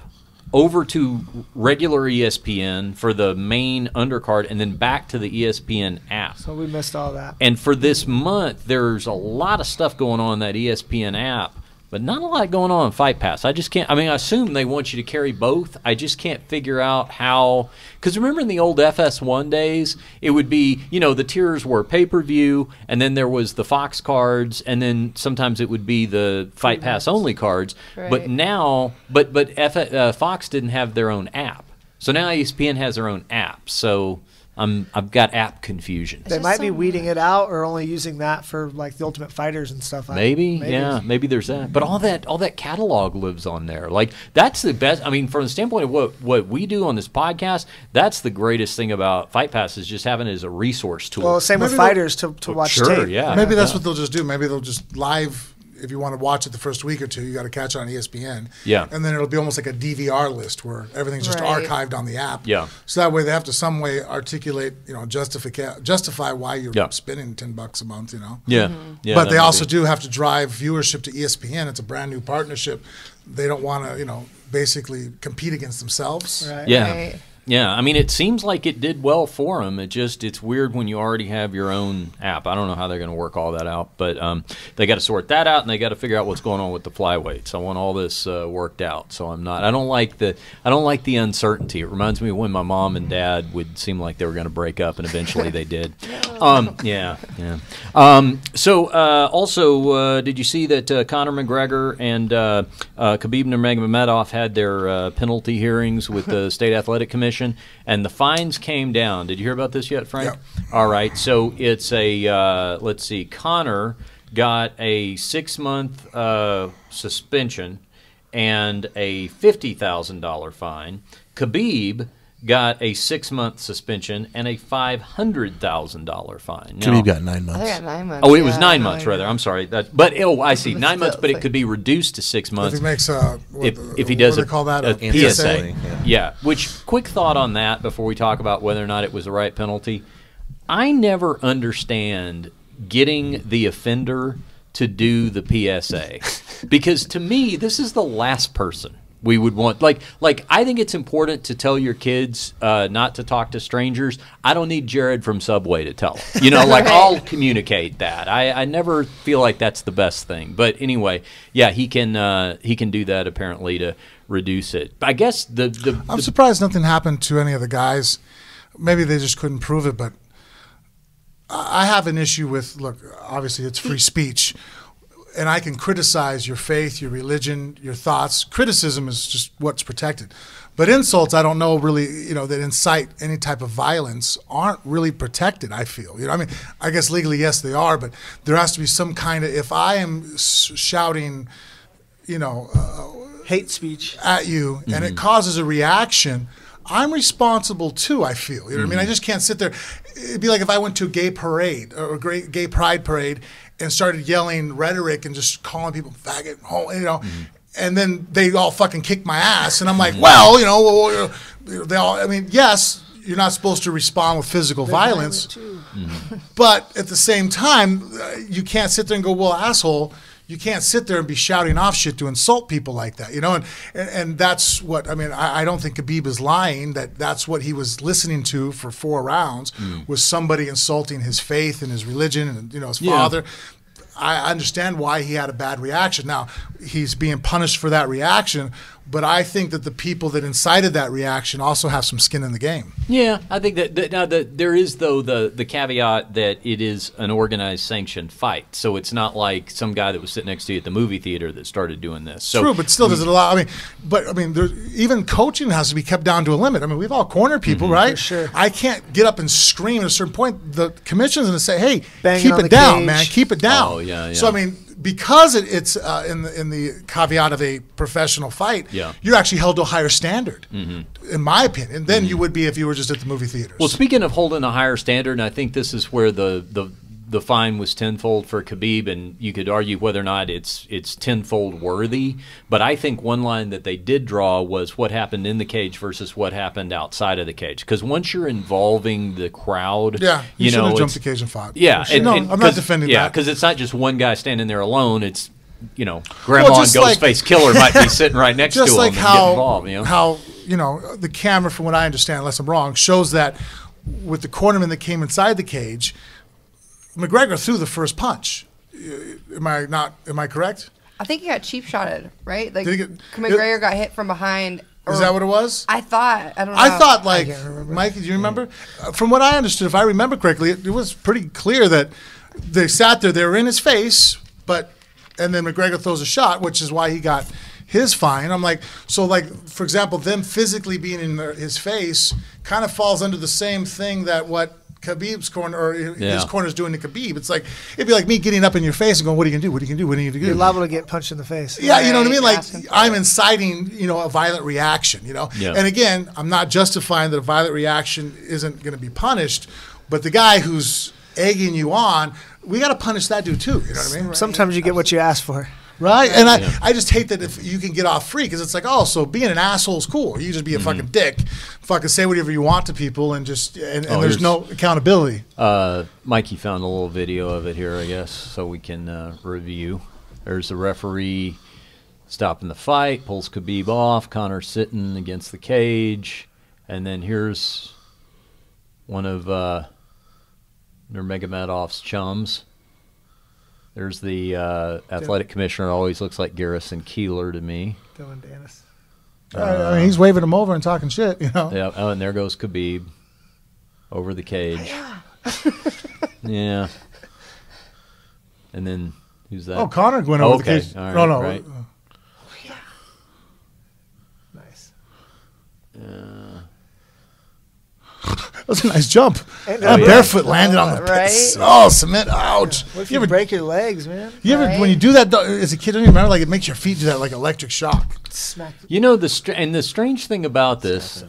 over to regular ESPN for the main undercard, and then back to the ESPN app. So we missed all that. And for this month, there's a lot of stuff going on in that ESPN app, but not a lot going on in Fight Pass. I just can't. I mean, I assume they want you to carry both. I just can't figure out how. Because remember in the old FS1 days, it would be, you know, the tiers were pay-per-view, and then there was the Fox cards, and then sometimes it would be the Fight Pass only cards. Right. But now, Fox didn't have their own app. So now ESPN has their own app. So I've got app confusion. They might be weeding it out or only using that for like the Ultimate Fighters and stuff. Maybe. Maybe there's that. But all that catalog lives on there. Like that's the best. I mean, from the standpoint of what we do on this podcast, that's the greatest thing about Fight Pass is just having it as a resource tool. Well, same with fighters to watch sure, tape. Yeah. Maybe that's what they'll just do. Maybe they'll just live. If you want to watch it the first week or two, you got to catch it on ESPN. Yeah. And then it'll be almost like a DVR list where everything's just archived on the app. Yeah. So that way they have to some way articulate, you know, justify why you're spending $10 a month, you know. Yeah. Mm-hmm. Yeah. But they also do have to drive viewership to ESPN. It's a brand new partnership. They don't want to, you know, basically compete against themselves. Right. Yeah. Right. Yeah, I mean, it seems like it did well for them. It's weird when you already have your own app. I don't know how they're going to work all that out, but they got to sort that out, and they got to figure out what's going on with the flyweights. I want all this worked out, so I'm not. I don't like the uncertainty. It reminds me of when my mom and dad would seem like they were going to break up, and eventually they did. Yeah. So also, did you see that Conor McGregor and Khabib Nurmagomedov had their penalty hearings with the State Athletic Commission? And the fines came down. Did you hear about this yet, Frank? Yep. All right. So it's a, let's see, Conor got a 6-month suspension and a $50,000 fine. Khabib got a 6-month suspension and a $500,000 fine. Now, Khabib got 9 months. I got 9 months. Oh, it was 9 months, rather. I'm sorry. I see. 9 months, but it could be reduced to 6 months. If he makes if he does what do they call that? a PSA. Yeah. Which, quick thought on that before we talk about whether or not it was the right penalty. I never understand getting the offender to do the PSA. Because to me, this is the last person We would want like I think it's important to tell your kids not to talk to strangers. I don't need Jared from Subway to tell them. You know, like I'll communicate that. I never feel like that's the best thing. But anyway, yeah, he can do that apparently to reduce it. I guess I'm surprised nothing happened to any of the guys. Maybe they just couldn't prove it, but I have an issue with, look, obviously it's free speech, and I can criticize your faith, your religion, your thoughts. Criticism is just what's protected. But insults, I don't know really, you know, that incite any type of violence aren't really protected, I feel. You know, I mean, I guess legally, yes, they are, but there has to be some kind of, if I am shouting, you know, hate speech at you and it causes a reaction, I'm responsible too, I feel. You know what I mean? I just can't sit there. It'd be like if I went to a gay parade or a gay pride parade and started yelling rhetoric and just calling people faggot, you know, and then they all fucking kick my ass. And I'm like, well, you know, they all, I mean, yes, you're not supposed to respond with physical violence. But at the same time, you can't sit there and go, well, asshole. You can't sit there and be shouting off shit to insult people like that, you know, and that's what, I mean, I don't think Khabib is lying, that's what he was listening to for 4 rounds, was somebody insulting his faith and his religion and, you know, his father. I understand why he had a bad reaction. Now, he's being punished for that reaction, but I think that the people that incited that reaction also have some skin in the game. Yeah, I think that there is, though, the caveat that it is an organized, sanctioned fight. So it's not like some guy that was sitting next to you at the movie theater that started doing this. So, true, but still does it allow, I mean, even coaching has to be kept down to a limit. I mean, we've all cornered people, right? For sure. I can't get up and scream at a certain point. The commission's going to say, hey, banging keep on it the down, cage. man, keep it down. Oh, yeah. So, I mean, because it's in the caveat of a professional fight, you're actually held to a higher standard, in my opinion, than you would be if you were just at the movie theaters. Well, speaking of holding a higher standard, and I think this is where the fine was tenfold for Khabib, and you could argue whether or not it's tenfold worthy. But I think one line that they did draw was what happened in the cage versus what happened outside of the cage. Because once you're involving the crowd, you shouldn't have jumped the cage and fought. Yeah, and I'm not defending that. Yeah, because it's not just one guy standing there alone. It's, you know, Grandma and Ghostface Killer might be sitting right next to him and get involved. You know? How, you know, the camera, from what I understand, unless I'm wrong, shows that with the cornerman that came inside the cage, McGregor threw the first punch. Am I correct? I think he got cheap shotted, right? Like McGregor got hit from behind. Is that what it was? I thought. I don't know. I thought, like, Mike, do you remember? From what I understood, if I remember correctly, it was pretty clear that they sat there, they were in his face, and then McGregor throws a shot, which is why he got his fine. I'm like, so, like, for example, them physically being in his face kind of falls under the same thing that what Khabib's corner or his corner's doing to Khabib. It's like, it'd be like me getting up in your face and going, what are you gonna do? What are you gonna do? What are you gonna do? You're liable to get punched in the face. Yeah, you know what I mean? Like, I'm inciting, you know, a violent reaction, you know? Yeah. And again, I'm not justifying that a violent reaction isn't gonna be punished, but the guy who's egging you on, we gotta punish that dude too, you know what I mean? Sometimes you get what you ask for. Right? And I just hate that if you can get off free, because it's like, oh, so being an asshole is cool. You just be a fucking dick, fucking say whatever you want to people, and just and there's no accountability. Mikey found a little video of it here, I guess, so we can review. There's the referee stopping the fight, pulls Khabib off, Conor sitting against the cage, and then here's one of Nurmagomedov's chums. There's the athletic commissioner. Always looks like Garrison Keillor to me. Dylan Dennis. I mean, he's waving him over and talking shit, you know. Yeah. Oh, and there goes Khabib over the cage. Yeah. And then who's that? Oh, Conor went over the cage. All right, no. Right. Nice. That was a nice jump. Barefoot landed on the pits. Oh, cement. Ouch. What if you break your legs, man? You ever, when you do that as a kid, don't you remember, like, it makes your feet do that, like, electric shock. Smack. You know, the strange thing about this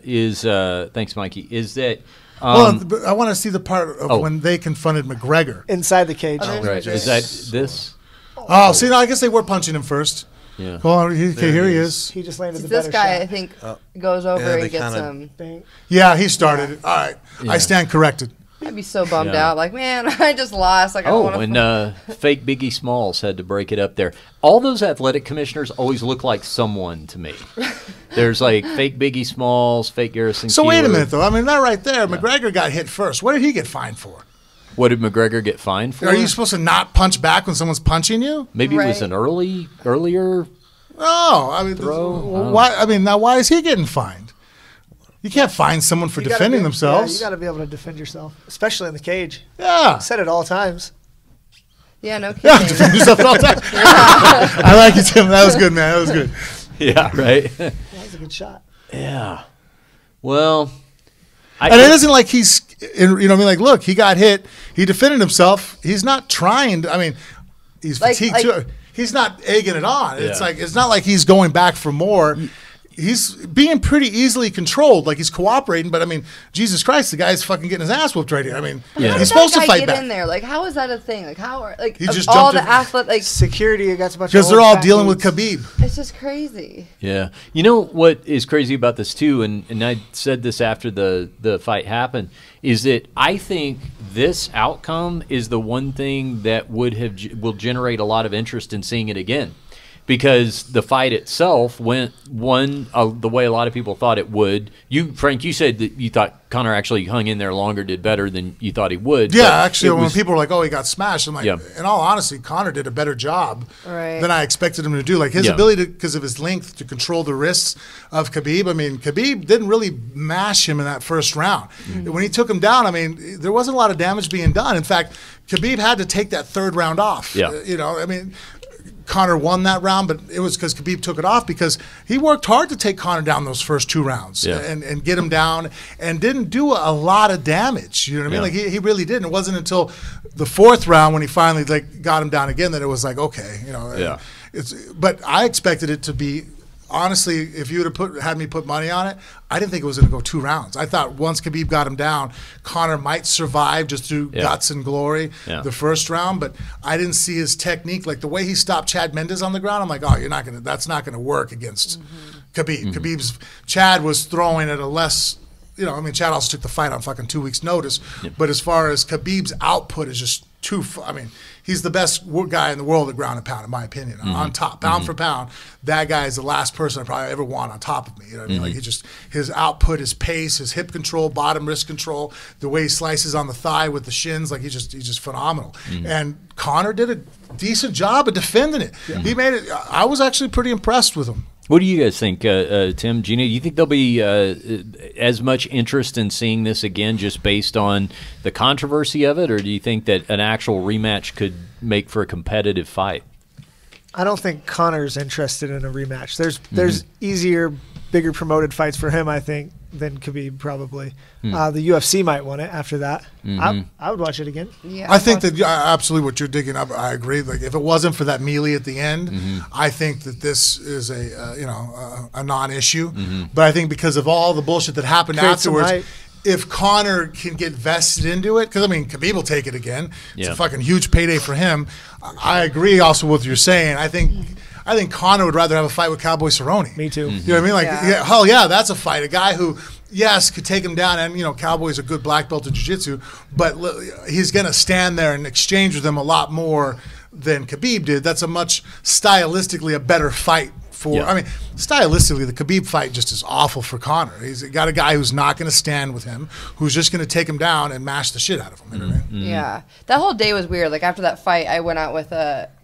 is, thanks, Mikey, is that well, I want to see the part of when they confronted McGregor. Inside the cage. Oh, right. Is that this? Oh, see, no, I guess they were punching him first. Yeah. Well, here he is. He just landed the this better guy, shot. I think, goes over and gets him. Yeah, he started it. All right. Yeah. I stand corrected. I'd be so bummed out. Like, man, I just lost. Like, I don't want and fake Biggie Smalls had to break it up there. All those athletic commissioners always look like someone to me. There's like fake Biggie Smalls, fake Garrison. So Keillor. wait a minute, though. I mean, that right there, McGregor got hit first. What did he get fined for? What did McGregor get fined for? Are you supposed to not punch back when someone's punching you? Maybe it was an earlier. Oh, I mean, throw. Why? I mean, now why is he getting fined? You can't fine someone for defending themselves. Yeah, you got to be able to defend yourself, especially in the cage. Yeah. I said it all times. Yeah, no kidding. Yeah, defend yourself at all times. I like it, Tim. That was good, man. That was good. Yeah, right. That was a good shot. Yeah. Well, and it isn't like he's, you know what I mean? Like, look, he got hit. He defended himself. He's not trying to, I mean, he's fatigued too. He's not egging it on. It's like, it's not like he's going back for more. He's being pretty easily controlled, like he's cooperating. But I mean, Jesus Christ, the guy's fucking getting his ass whooped right here. I mean, he's supposed to fight back. In there, like, how is that a thing? Like, how are like he just all the athletes, like security? Got a bunch because they're all dealing with Khabib. It's just crazy. Yeah, you know what is crazy about this too, and I said this after the fight happened, is that I think this outcome is the one thing that will generate a lot of interest in seeing it again. Because the fight itself went the way a lot of people thought it would. You, Frank, you said that you thought Conor actually hung in there longer, did better than you thought he would. Yeah, actually, when people were like, "Oh, he got smashed," I'm like, in all honesty, Conor did a better job than I expected him to do. Like his ability, because of his length, to control the wrists of Khabib. I mean, Khabib didn't really mash him in that first round. When he took him down, I mean, there wasn't a lot of damage being done. In fact, Khabib had to take that third round off. You know, I mean, Conor won that round, but it was because Khabib took it off because he worked hard to take Conor down those first 2 rounds and get him down and didn't do a lot of damage. You know what I mean? Like he really didn't. It wasn't until the 4th round when he finally got him down again that it was like, okay, you know. But I expected it to be. Honestly, if you would have had me put money on it, I didn't think it was going to go 2 rounds. I thought once Khabib got him down, Conor might survive just through guts and glory the first round. But I didn't see his technique, like the way he stopped Chad Mendes on the ground. I'm like, oh, that's not going to work against Khabib. Khabib's Chad was throwing at a less. You know, I mean, Chad also took the fight on fucking 2 weeks' notice. But as far as Khabib's output is just too. I mean, he's the best guy in the world at ground and pound, in my opinion. On top, pound for pound, that guy is the last person I probably ever want on top of me. You know what I mean? Like his output, his pace, his hip control, bottom wrist control, the way he slices on the thigh with the shins, like he's just phenomenal. And Conor did a decent job of defending it. He made it. I was actually pretty impressed with him. What do you guys think, Tim, Gina? Do you think there'll be as much interest in seeing this again just based on the controversy of it, or do you think that an actual rematch could make for a competitive fight? I don't think Conor's interested in a rematch. There's easier, bigger promoted fights for him, I think, than Khabib probably. The UFC might want it after that. I would watch it again. Yeah, I think that absolutely what you're digging up. I agree. Like if it wasn't for that melee at the end, I think that this is a non-issue. But I think because of all the bullshit that happened afterwards, if Conor can get vested into it, because I mean Khabib will take it again. It's a fucking huge payday for him. I agree also with what you're saying. I think Conor would rather have a fight with Cowboy Cerrone. Me too. You know what I mean? Like, hell yeah, that's a fight. A guy who, yes, could take him down, and, you know, Cowboy's a good black belt in jiu-jitsu, but he's going to stand there and exchange with him a lot more than Khabib did. That's a much stylistically a better fight for, I mean, stylistically, the Khabib fight just is awful for Conor. He's got a guy who's not going to stand with him, who's just going to take him down and mash the shit out of him. You know what I mean? Yeah. That whole day was weird. Like, after that fight, I went out with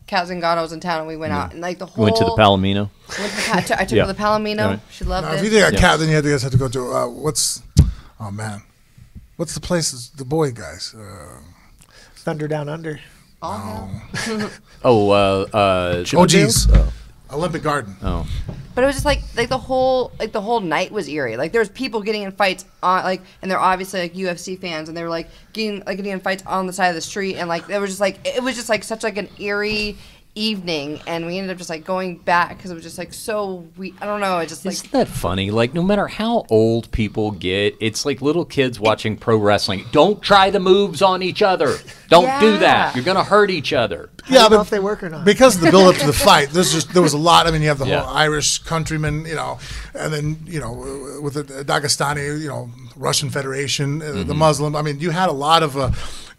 Kat Zingano was in town, and we went out, and like the whole. Went to the Palomino. I took her to the Palomino. Right. She loved it. If you think Kat, then you guys have to go to what's the place? The boy guys. Thunder Down Under. Geez. Olympic Garden. Oh. But it was just like the whole night was eerie. Like there was people getting in fights on and they're obviously like UFC fans, and they were like getting in fights on the side of the street, and like it was just like such like an eerie evening, and we ended up just like going back because it was just like I don't know, it just like. Isn't that funny? Like, no matter how old people get, it's like little kids watching pro wrestling. Don't try the moves on each other. Don't do that. You're gonna hurt each other. I don't know if they work or not. Because of the build up to the fight, there was a lot. I mean, you have the whole Irish countryman, and then with the Dagestani, Russian Federation, the Muslim. I mean, you had a lot of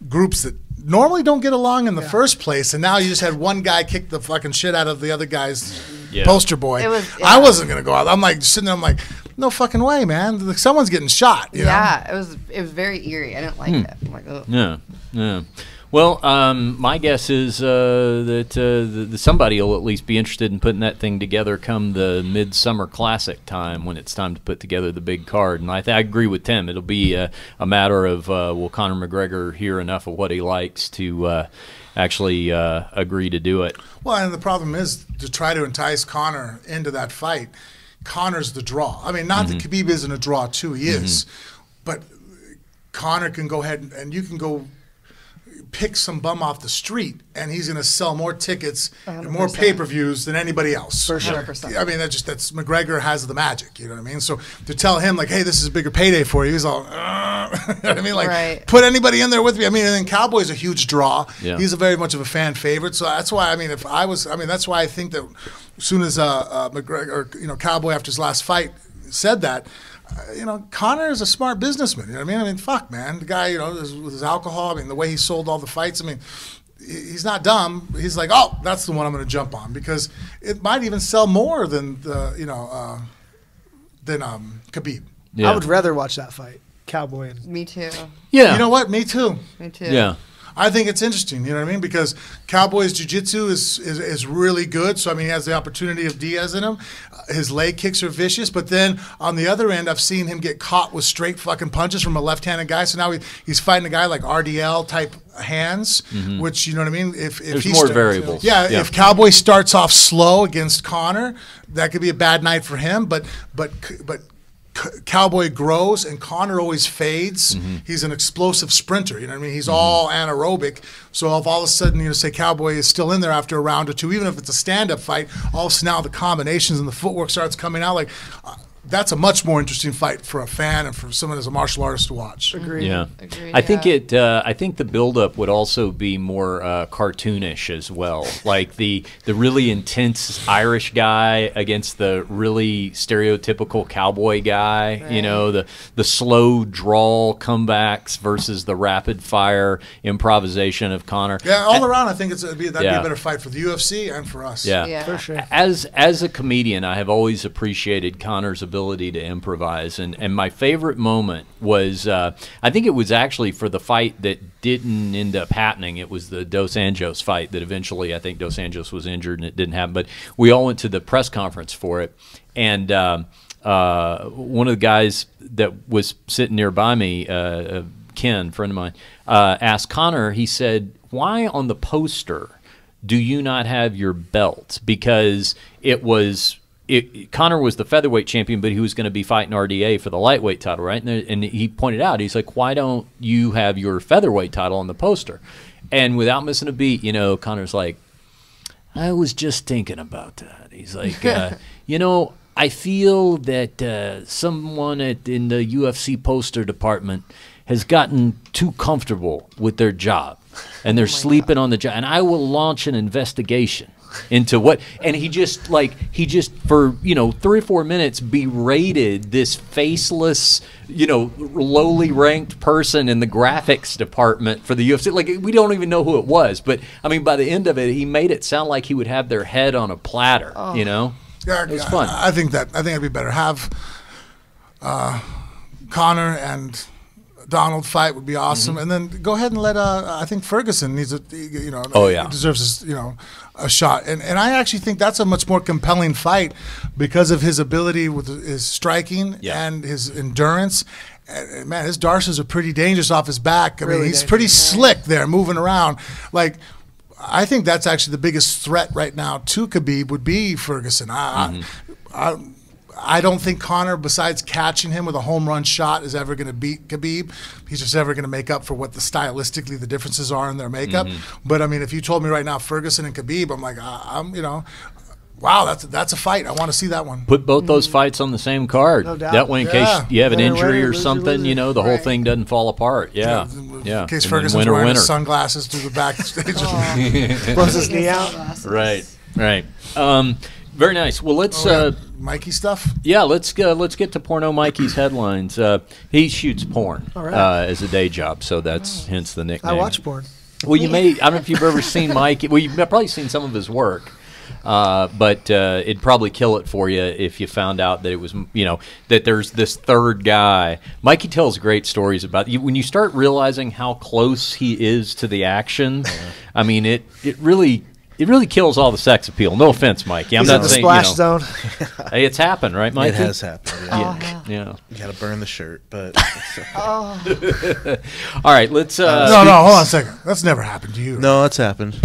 groups that normally don't get along in the first place, and now you just had one guy kick the fucking shit out of the other guy's poster boy. I wasn't gonna go out. I'm like sitting there. I'm like, no fucking way, man. Someone's getting shot. You know? It was very eerie. I didn't like it. I'm like, ugh. Yeah. Well, my guess is that somebody will at least be interested in putting that thing together come the Midsummer Classic time when it's time to put together the big card. And I agree with Tim. It'll be a matter of will Conor McGregor hear enough of what he likes to actually agree to do it. Well, and the problem is to try to entice Conor into that fight. Conor's the draw. I mean, not that Khabib isn't a draw too. He is. But Conor can go ahead and you can go pick some bum off the street, and he's going to sell more tickets 100%. And more pay-per-views than anybody else. For sure. 100%. I mean, that's McGregor has the magic. You know what I mean? So to tell him like, hey, this is a bigger payday for you, he's all, you know what I mean? Like, put anybody in there with me. I mean, and then Cowboy's a huge draw. Yeah. He's very much of a fan favorite. So that's why. I mean, that's why I think that as soon as McGregor, or Cowboy after his last fight said that. Conor is a smart businessman. You know what I mean? I mean, fuck, man. The guy, with his alcohol, I mean, the way he sold all the fights, I mean, he's not dumb. He's like, oh, that's the one I'm going to jump on because it might even sell more than Khabib. Yeah. I would rather watch that fight, Cowboy. Me too. Yeah. You know what? Me too. Me too. Yeah. I think it's interesting, you know what I mean? Because Cowboy's jiu-jitsu is really good. So, I mean, he has the opportunity of Diaz in him. His leg kicks are vicious. But then on the other end, I've seen him get caught with straight fucking punches from a left-handed guy. So now he's fighting a guy like RDL-type hands, which, you know what I mean? If There's more variables. Yeah, if Cowboy starts off slow against Conor, that could be a bad night for him. But Cowboy grows and Conor always fades. He's an explosive sprinter. You know what I mean? He's all anaerobic. So if all of a sudden, say Cowboy is still in there after a round or two, even if it's a stand-up fight, all of a sudden now the combinations and the footwork starts coming out. Like that's a much more interesting fight for a fan and for someone as a martial artist to watch. Agreed. Yeah. I think I think the buildup would also be more cartoonish as well. Like the really intense Irish guy against the really stereotypical cowboy guy. Right. The slow drawl comebacks versus the rapid fire improvisation of Conor. Yeah, all around I think that'd be a better fight for the UFC and for us. Yeah, for sure. As a comedian, I have always appreciated Conor's ability to improvise, and my favorite moment was I think it was actually for the fight that didn't end up happening. It was the Dos Anjos fight that eventually I think Dos Anjos was injured and it didn't happen, but we all went to the press conference for it, and one of the guys that was sitting nearby me, Ken, friend of mine, asked Conor, he said, why on the poster do you not have your belt? Because Conor was the featherweight champion, but he was going to be fighting RDA for the lightweight title, right? And he pointed out, he's like, why don't you have your featherweight title on the poster? And without missing a beat, Conor's like, I was just thinking about that. He's like, I feel that someone in the UFC poster department has gotten too comfortable with their job, and they're sleeping on the job, and I will launch an investigation into what, and he just for 3 or 4 minutes berated this faceless, lowly ranked person in the graphics department for the UFC. Like, we don't even know who it was, but I mean, by the end of it, he made it sound like he would have their head on a platter. Yeah, it was fun. I think it'd be better have Conor and Donald fight would be awesome, and then go ahead and let I think Ferguson needs deserves a shot, and I actually think that's a much more compelling fight because of his ability with his striking and his endurance. And, man, his darces are pretty dangerous off his back. I mean, he's pretty slick there, moving around. Like, I think that's actually the biggest threat right now to Khabib would be Ferguson. I don't think Conor, besides catching him with a home run shot, is ever going to beat Khabib. He's just ever going to make up for what stylistically the differences are in their makeup. But I mean, if you told me right now Ferguson and Khabib, I'm like, wow, that's a fight. I want to see that one. Put both those fights on the same card. No doubt. That way, in case you have an injury or loser, something, loser. the whole thing doesn't fall apart. Yeah. In case Ferguson's wearing his sunglasses through the backstage. Blows his knee out. Right. Very nice. Well, let's Mikey stuff. Yeah, let's get to Porno Mikeys Headlines. He shoots porn as a day job, so that's hence the nickname. I watch porn. Well, I don't know if you've ever seen Mikey. Well, you've probably seen some of his work. But it'd probably kill it for you if you found out that it was, that there's this third guy. Mikey tells great stories about when you start realizing how close he is to the action. I mean, it really kills all the sex appeal. No offense, Mikey. I'm not saying splash zone. Hey, it's happened, right, Mikey? It has happened. Yeah. You got to burn the shirt, but. All right, let's. No, hold on a second. That's never happened to you. No, it's happened.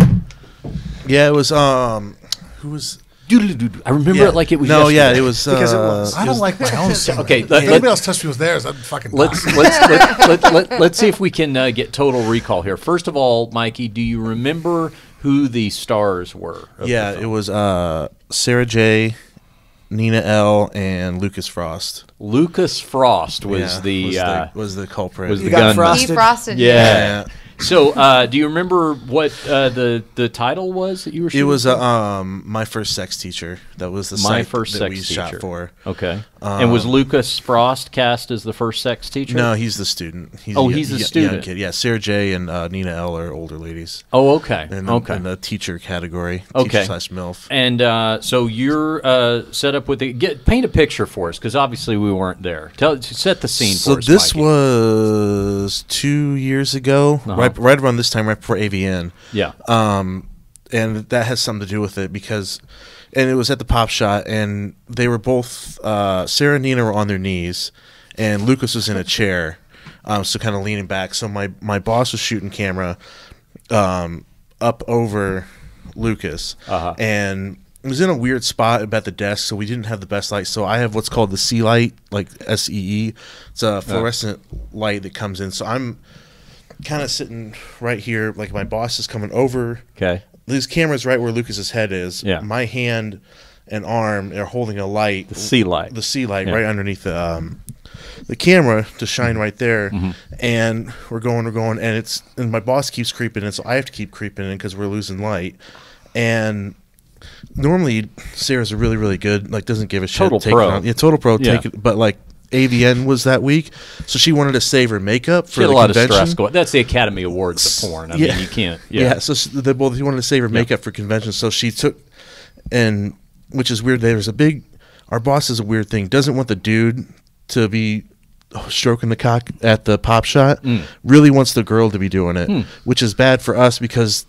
Yeah, it was. Who was? I remember it like it was. No, yesterday. it was. Because it was. I don't like my own stuff. Okay, if anybody else touched me with theirs, I'd fucking. Let's see if we can get total recall here. First of all, Mikey, do you remember who the stars were? Yeah, it was Sarah J, Nina L, and Lucas Frost. Lucas Frost was the culprit. Was You the got gun? frosted. He frosted. Yeah. So, do you remember what the title was that you were shooting? It was My First Sex Teacher. That was the My site First that Sex we Teacher. shot for. Okay. And was Lucas Frost cast as the first sex teacher? No, he's the student. He's the student. Young kid. Yeah, Sarah J and Nina L are older ladies. Oh, okay. In the teacher category. Okay. Teacher/MILF. And so you're set up with paint a picture for us, because obviously we weren't there. Set the scene for us, So this Mikey. was 2 years ago, right around this time, right before AVN. Yeah. And that has something to do with it because, and it was at the Pop Shot, and they were both, Sarah and Nina were on their knees, and Lucas was in a chair, so kind of leaning back. So my boss was shooting camera up over Lucas, and it was in a weird spot about the desk, so we didn't have the best light. So I have what's called the C light, like SEE. It's a fluorescent light that comes in. So I'm kind of sitting right here, like my boss is coming over. Okay. His camera's right where Lucas's head is. Yeah. My hand and arm are holding a light. The C light. The C light right underneath the camera to shine right there. And we're going, and my boss keeps creeping in, so I have to keep creeping in because we're losing light. And normally Sarah's a really, really good, like doesn't give a shit. Total pro. Yeah, total pro. Yeah. Take it, but like AVN was that week, so she wanted to save her makeup for She had the a lot convention. of stress going. That's the Academy Awards of porn. I mean, you can't. Yeah. So they both wanted to save her makeup for convention, so she took, and which is weird. There's our boss is a weird thing. Doesn't want the dude to be stroking the cock at the Pop Shot. Really wants the girl to be doing it, which is bad for us because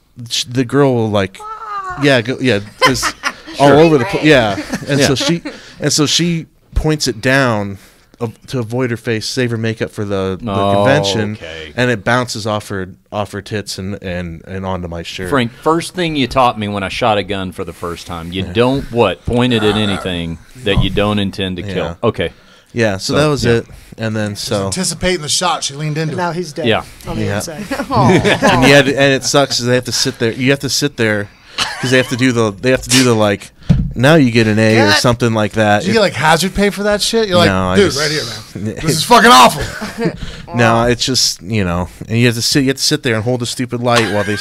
the girl will is all over the place. Yeah, and so she points it down to avoid her face, save her makeup for the convention, and it bounces off her tits and onto my shirt. Frank, first thing you taught me when I shot a gun for the first time, you don't point it at anything that you don't intend to kill. Okay. Yeah, so that was it, and then anticipating the shot, she leaned into Now it. he's dead. Yeah. On the inside. and it sucks because they have to sit there. You have to sit there because they have to do the like. Now you get an A or something like that. Did you get like hazard pay for that shit? You're like, No, dude, right here, man. This is fucking awful. No, it's just and you have to sit there and hold a stupid light while they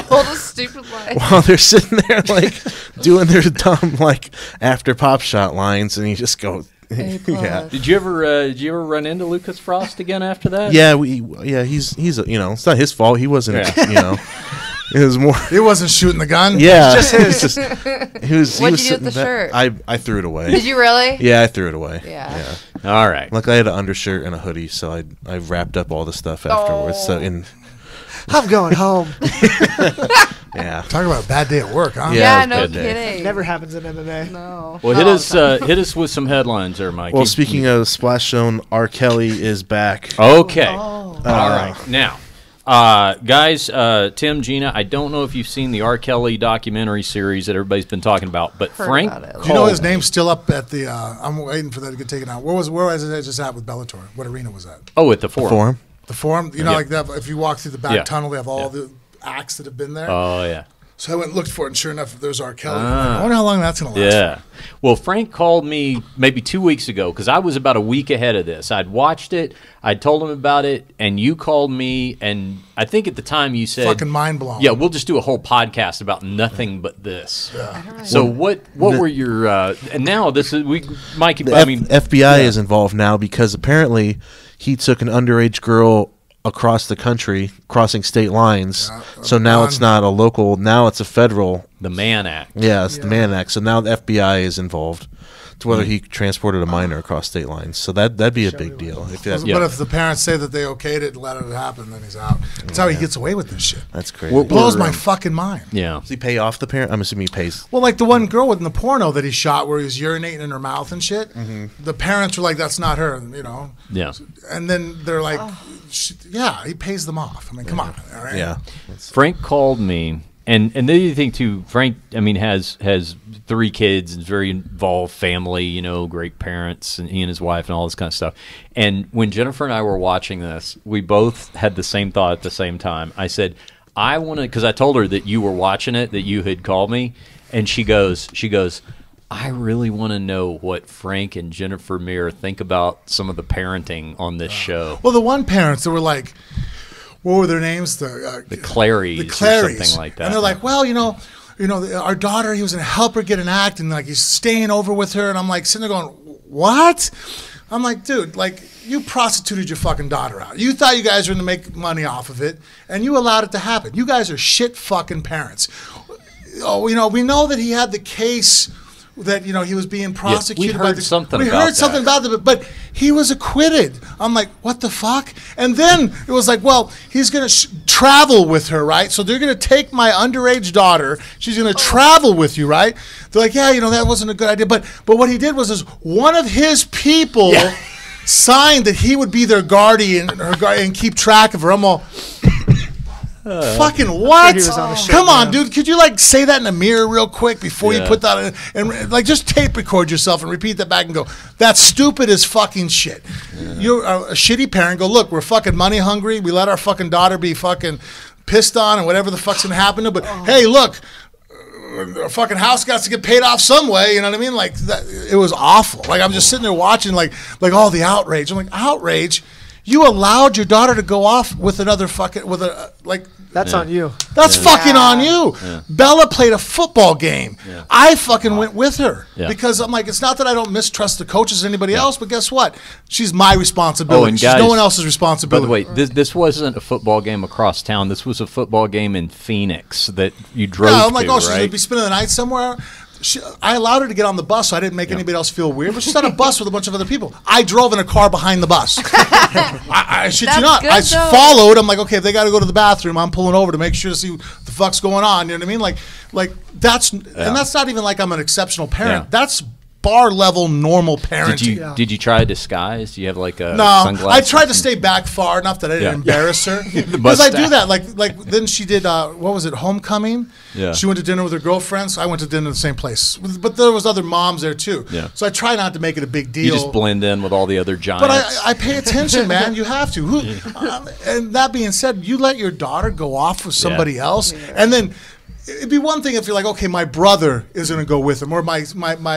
Hold a stupid light. while they're sitting there like doing their dumb like after Pop Shot lines, and you just go. Yeah. Did you ever run into Lucas Frost again after that? Yeah, he's it's not his fault. He wasn't it was more. He wasn't shooting the gun. Yeah, It's just his. What'd you do with the shirt? I threw it away. Did you really? Yeah, I threw it away. Yeah. All right. Luckily, I had an undershirt and a hoodie, so I wrapped up all the stuff afterwards. So I'm going home. yeah. Talk about a bad day at work, huh? Yeah, Yeah, no bad day. kidding. Never happens in MMA. No. Well, hit us with some headlines there, Mike. Well, speaking of Splash Zone, R. Kelly is back. Okay. All right. Now, Guys, Tim, Gina, I don't know if you've seen the R. Kelly documentary series that everybody's been talking about, but Frank, you know his name's still up at the. I'm waiting for that to get taken out. Where was it just at with Bellator? What arena was that? Oh, at the Forum. The Forum. You know, like that. If you walk through the back tunnel, they have all the acts that have been there. Oh yeah. So I went and looked for it, and sure enough, there's R. Kelly. I wonder how long that's going to last. Yeah. Well, Frank called me maybe 2 weeks ago because I was about a week ahead of this. I'd watched it. I told him about it, and you called me, and I think at the time you said... Fucking mind blown. Yeah, we'll just do a whole podcast about nothing but this. Yeah. So what were your... and now this is... Mikey, I mean... FBI is involved now because apparently he took an underage girl across the country, crossing state lines. So now it's not a local, now it's a federal. The Mann Act. Yeah, it's the Mann Act. So now the FBI is involved to whether he transported a minor across state lines. So that'd be a big deal. But if the parents say that they okayed it and let it happen, then he's out. That's how he gets away with this shit. That's crazy. It blows my fucking mind. Yeah. Does he pay off the parent? I'm assuming he pays. Well, like the one girl in the porno that he shot where he was urinating in her mouth and shit, the parents were like, that's not her, you know? Yeah. And then they're like, yeah, he pays them off. I mean, come on. All right? Yeah. Frank called me, and the other thing too, Frank, I mean, has 3 kids, and very involved family, you know, great parents, and he and his wife and all this kind of stuff. And when Jennifer and I were watching this, we both had the same thought at the same time. I said, I want to, because I told her that you were watching it, that you had called me, and she goes, I really want to know what Frank and Jennifer Meir think about some of the parenting on this show. Well, the one parents that were like, what were their names? The Clarys, or something like that. And they're like, well, you know, our daughter, he was going to help her get an act, and like he's staying over with her. And I'm like sitting there going, what? I'm like, dude, like you prostituted your fucking daughter out. You thought you guys were going to make money off of it, and you allowed it to happen. You guys are shit fucking parents. Oh, you know, we know that he had the case that, you know, he was being prosecuted. We heard something about it, but he was acquitted. I'm like, what the fuck? And then it was like, well, he's going to travel with her, right? So they're going to take my underage daughter. She's going to travel with you, right? They're like, yeah, you know, that wasn't a good idea. But what he did was one of his people signed that he would be their guardian and keep track of her. I'm all... fucking what? Come on, dude. Could you like say that in the mirror real quick before you put that in, and like just tape record yourself and repeat that back and go, that's stupid as fucking shit. You're a shitty parent. Go, look, we're fucking money hungry. We let our fucking daughter be fucking pissed on and whatever the fuck's gonna happen to her. But hey, look, our fucking house got to get paid off some way. You know what I mean? Like that, it was awful. Like I'm just sitting there watching like all the outrage. I'm like, outrage? You allowed your daughter to go off with another fucking That's on you. That's fucking on you. Yeah. Bella played a football game. Yeah. I fucking went with her because I'm like, it's not that I don't mistrust the coaches or anybody else, but guess what? She's my responsibility. And she's no one else's responsibility. By the way, this wasn't a football game across town. This was a football game in Phoenix that you drove to, I'm like, she's going to be spending the night somewhere. I allowed her to get on the bus so I didn't make anybody else feel weird, but she's on a bus with a bunch of other people. I drove in a car behind the bus. I shit you not. I followed. I'm like, okay, if they got to go to the bathroom, I'm pulling over to make sure to see what the fuck's going on. You know what I mean? Like that's and that's not even like I'm an exceptional parent. That's bar level normal parenting. Did you try a disguise? Do you have like a sunglasses? I tried to stay back far enough that I didn't embarrass her. Because I do that. Like then she did what was it, homecoming? Yeah. She went to dinner with her girlfriends. I went to dinner at the same place. But there was other moms there too. Yeah. So I try not to make it a big deal. You just blend in with all the other giants. But I pay attention, man. You have to. And that being said, you let your daughter go off with somebody else and then it'd be one thing if you're like, okay, my brother is going to go with him, or my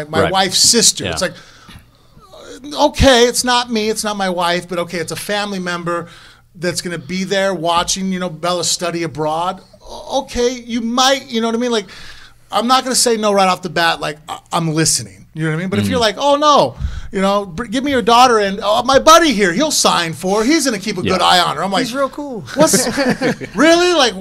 wife's sister. Yeah. It's like, okay, it's not me, it's not my wife, but okay, it's a family member that's going to be there watching, you know, Bella study abroad. Okay, you might, you know what I mean? Like, I'm not going to say no right off the bat, like, I'm listening. You know what I mean? But if you're like, oh, no, you know, give me your daughter and my buddy here, he'll sign for her. He's going to keep a good eye on her. I'm like, he's real cool. What's really? Like,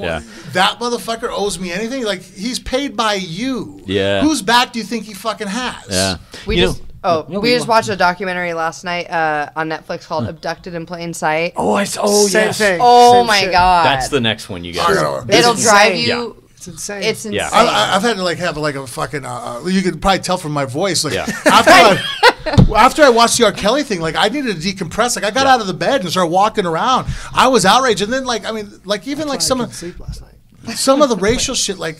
that motherfucker owes me anything? Like, he's paid by you. Yeah. Whose back do you think he fucking has? Yeah. We just watched a documentary last night on Netflix called "Abducted in Plain Sight." Same thing. Oh my god. That's the next one you guys. It'll drive you. Yeah. It's insane. It's insane. I've had to like have like a fucking. You could probably tell from my voice. Like after I watched the R. Kelly thing, like I needed to decompress. Like I got out of the bed and started walking around. I was outraged, and then like I mean, like even like some of sleep last night. Some of the racial shit, I'm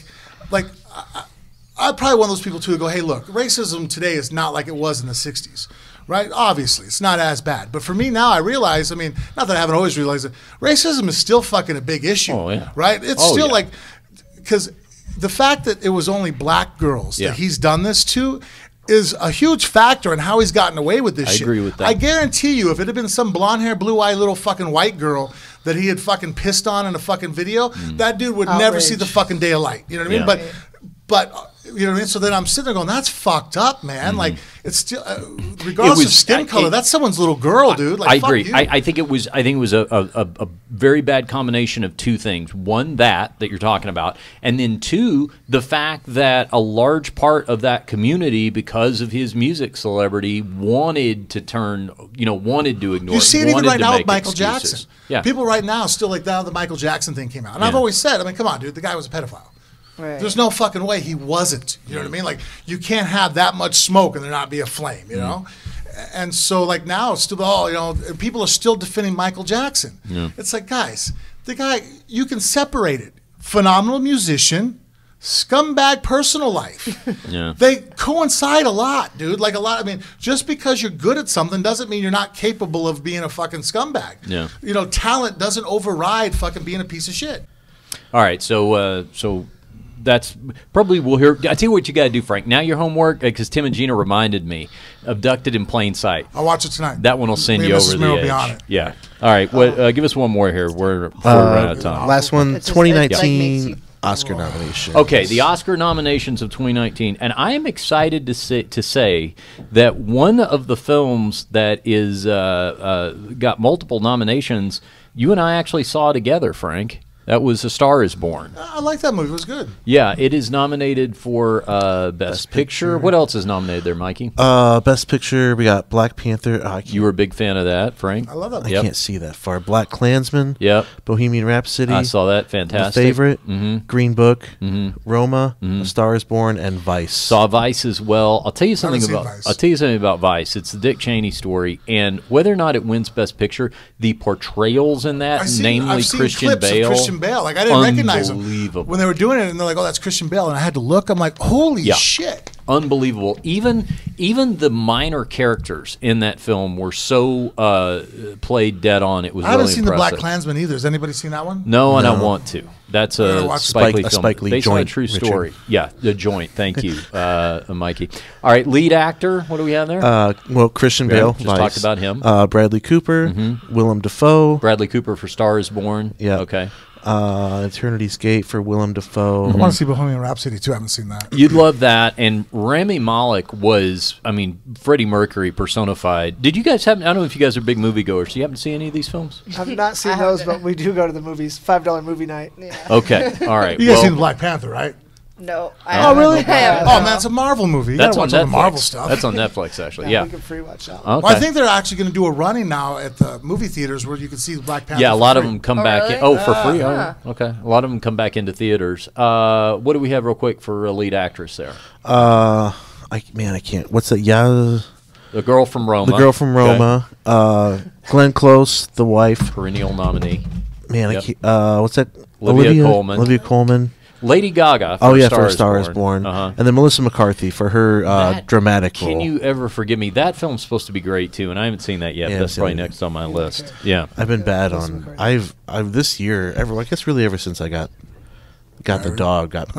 probably one of those people too who go, hey, look, racism today is not like it was in the '60s. Right? Obviously, it's not as bad. But for me now, I realize, I mean, not that I haven't always realized it, racism is still fucking a big issue. Oh, yeah. Right? It's still like, because the fact that it was only black girls that he's done this to is a huge factor in how he's gotten away with this shit. I agree with that. I guarantee you, if it had been some blonde hair, blue eye little fucking white girl that he had fucking pissed on in a fucking video, that dude would never see the fucking day of light. You know what I mean? But you know what I mean? So then I'm sitting there going, that's fucked up, man. Like, it's still, regardless of skin color, that's someone's little girl, dude. Like, I agree. I think it was a very bad combination of two things. One, that you're talking about. And then two, the fact that a large part of that community, because of his music celebrity, wanted to ignore. You see it even right now with Michael Jackson. Yeah. People right now still like, now the Michael Jackson thing came out. And I've always said, I mean, come on, dude, the guy was a pedophile. Right. There's no fucking way he wasn't. You know what I mean? Like, you can't have that much smoke and there not be a flame, you know? And so, like, now, it's still, people are still defending Michael Jackson. Yeah. It's like, guys, the guy, you can separate it. Phenomenal musician, scumbag personal life. They coincide a lot, dude. Like, a lot. I mean, just because you're good at something doesn't mean you're not capable of being a fucking scumbag. Yeah. You know, talent doesn't override fucking being a piece of shit. All right, so that's probably we'll hear. I tell you what you got to do, Frank. Now your homework, because Tim and Gina reminded me, Abducted in Plain Sight. I'll watch it tonight. That one will send you over the edge. Be on it. Yeah. All right. Give us one more here. We're out of time. Last one, 2019 Oscar nomination. Okay, the Oscar nominations of 2019, and I am excited to say that one of the films that is got multiple nominations, you and I actually saw together, Frank. That was A Star Is Born. I like that movie. It was good. Yeah, it is nominated for Best Picture. What else is nominated there, Mikey? Best Picture, we got Black Panther. You were a big fan of that, Frank? I love that. I can't see that far. Black Klansman. Yep. Bohemian Rhapsody. I saw that. Fantastic. The Favorite. Green Book. Roma. A Star Is Born, and Vice. Saw Vice as well. I'll tell you something about Vice. It's the Dick Cheney story, and whether or not it wins Best Picture, the portrayals in that, namely Christian Bale. Like, I didn't recognize him when they were doing it, and they're like, "Oh, that's Christian Bale," and I had to look. I'm like, "Holy shit!" Unbelievable. Even the minor characters in that film were so played dead on. It was. I haven't really seen impressive. The Black Klansman either. Has anybody seen that one? No, and I want to. That's a Spike Lee film. Spike Lee based joint, on a true story. Richard. Yeah, The Joint. Thank you, Mikey. All right, lead actor. What do we have there? Well, Christian Bale. Just talked about him. Bradley Cooper. Willem Dafoe. Bradley Cooper for Star Is Born. Yeah. Okay. Eternity's Gate for Willem Dafoe. I want to see Bohemian Rhapsody too. I haven't seen that. You'd love that. And Rami Malek was, Freddie Mercury personified. Did you guys I don't know if you guys are big moviegoers. Do you happen to see any of these films? I've not seen those, but we do go to the movies. $5 movie night. Yeah. Okay. All right. You guys seen Black Panther, right? No. Oh, really? Oh, man, it's a Marvel movie. You That's gotta watch on all the Marvel stuff. That's on Netflix, actually. Yeah. We can free watch that. Okay. Well, I think they're actually going to do a running now at the movie theaters where you can see Black Panther. Yeah, a lot of them come back. Really? For free. Oh, okay. A lot of them come back into theaters. What do we have real quick for a lead actress there? I can't. What's that? Yeah. The Girl from Roma. The Girl from Roma. Okay. Glenn Close, the wife. Perennial nominee. Man, yep. I can't. What's that? Olivia Colman. Olivia Colman. Lady Gaga. For A Star Is Born. And then Melissa McCarthy for her dramatic role. Can you ever forgive me? That film's supposed to be great too, and I haven't seen that yet. That's probably next on my list. Okay. Yeah, I've been bad on. I've this year I guess really ever since I got the dog. Got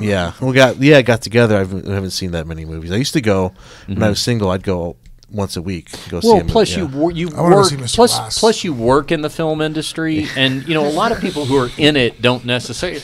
together. I haven't seen that many movies. I used to go when I was single. I'd go once a week. Go see a plus movie. you work. Plus you work in the film industry, and a lot of people who are in it don't necessarily.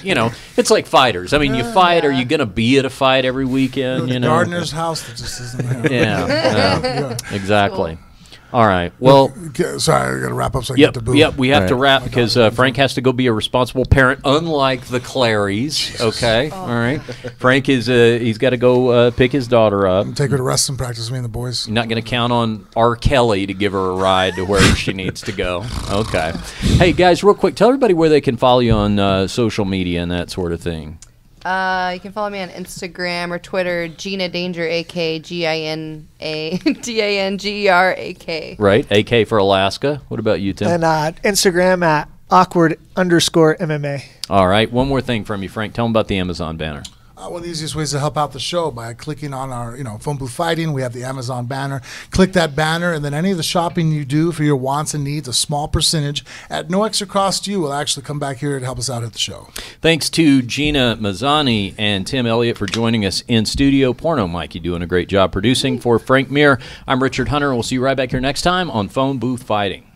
It's like fighters. You fight. Are you going to be at a fight every weekend? Gardener's house that just isn't there. Yeah, exactly. Cool. All right. Well, sorry, I got to wrap up so I can get to boo. Yep, we have to wrap because Frank has to go be a responsible parent, unlike the Clarys. Jesus. Okay. All right. Frank is he's got to go pick his daughter up. Take her to wrestling practice. Me and the boys. You're not going to count on R. Kelly to give her a ride to where she needs to go. Okay. Hey guys, real quick, tell everybody where they can follow you on social media and that sort of thing. You can follow me on Instagram or Twitter, Gina Danger, AK, GINADANGERAK. Right, AK for Alaska. What about you, Tim? And Instagram at awkward_MMA. All right, one more thing from you, Frank. Tell them about the Amazon banner. One of the easiest ways to help out the show by clicking on our, Phone Booth Fighting. We have the Amazon banner. Click that banner, and then any of the shopping you do for your wants and needs, a small percentage at no extra cost to you will actually come back here and help us out at the show. Thanks to Gina Mazany and Tim Elliott for joining us in studio. Porno Mikey doing a great job producing. For Frank Mir, I'm Richard Hunter. We'll see you right back here next time on Phone Booth Fighting.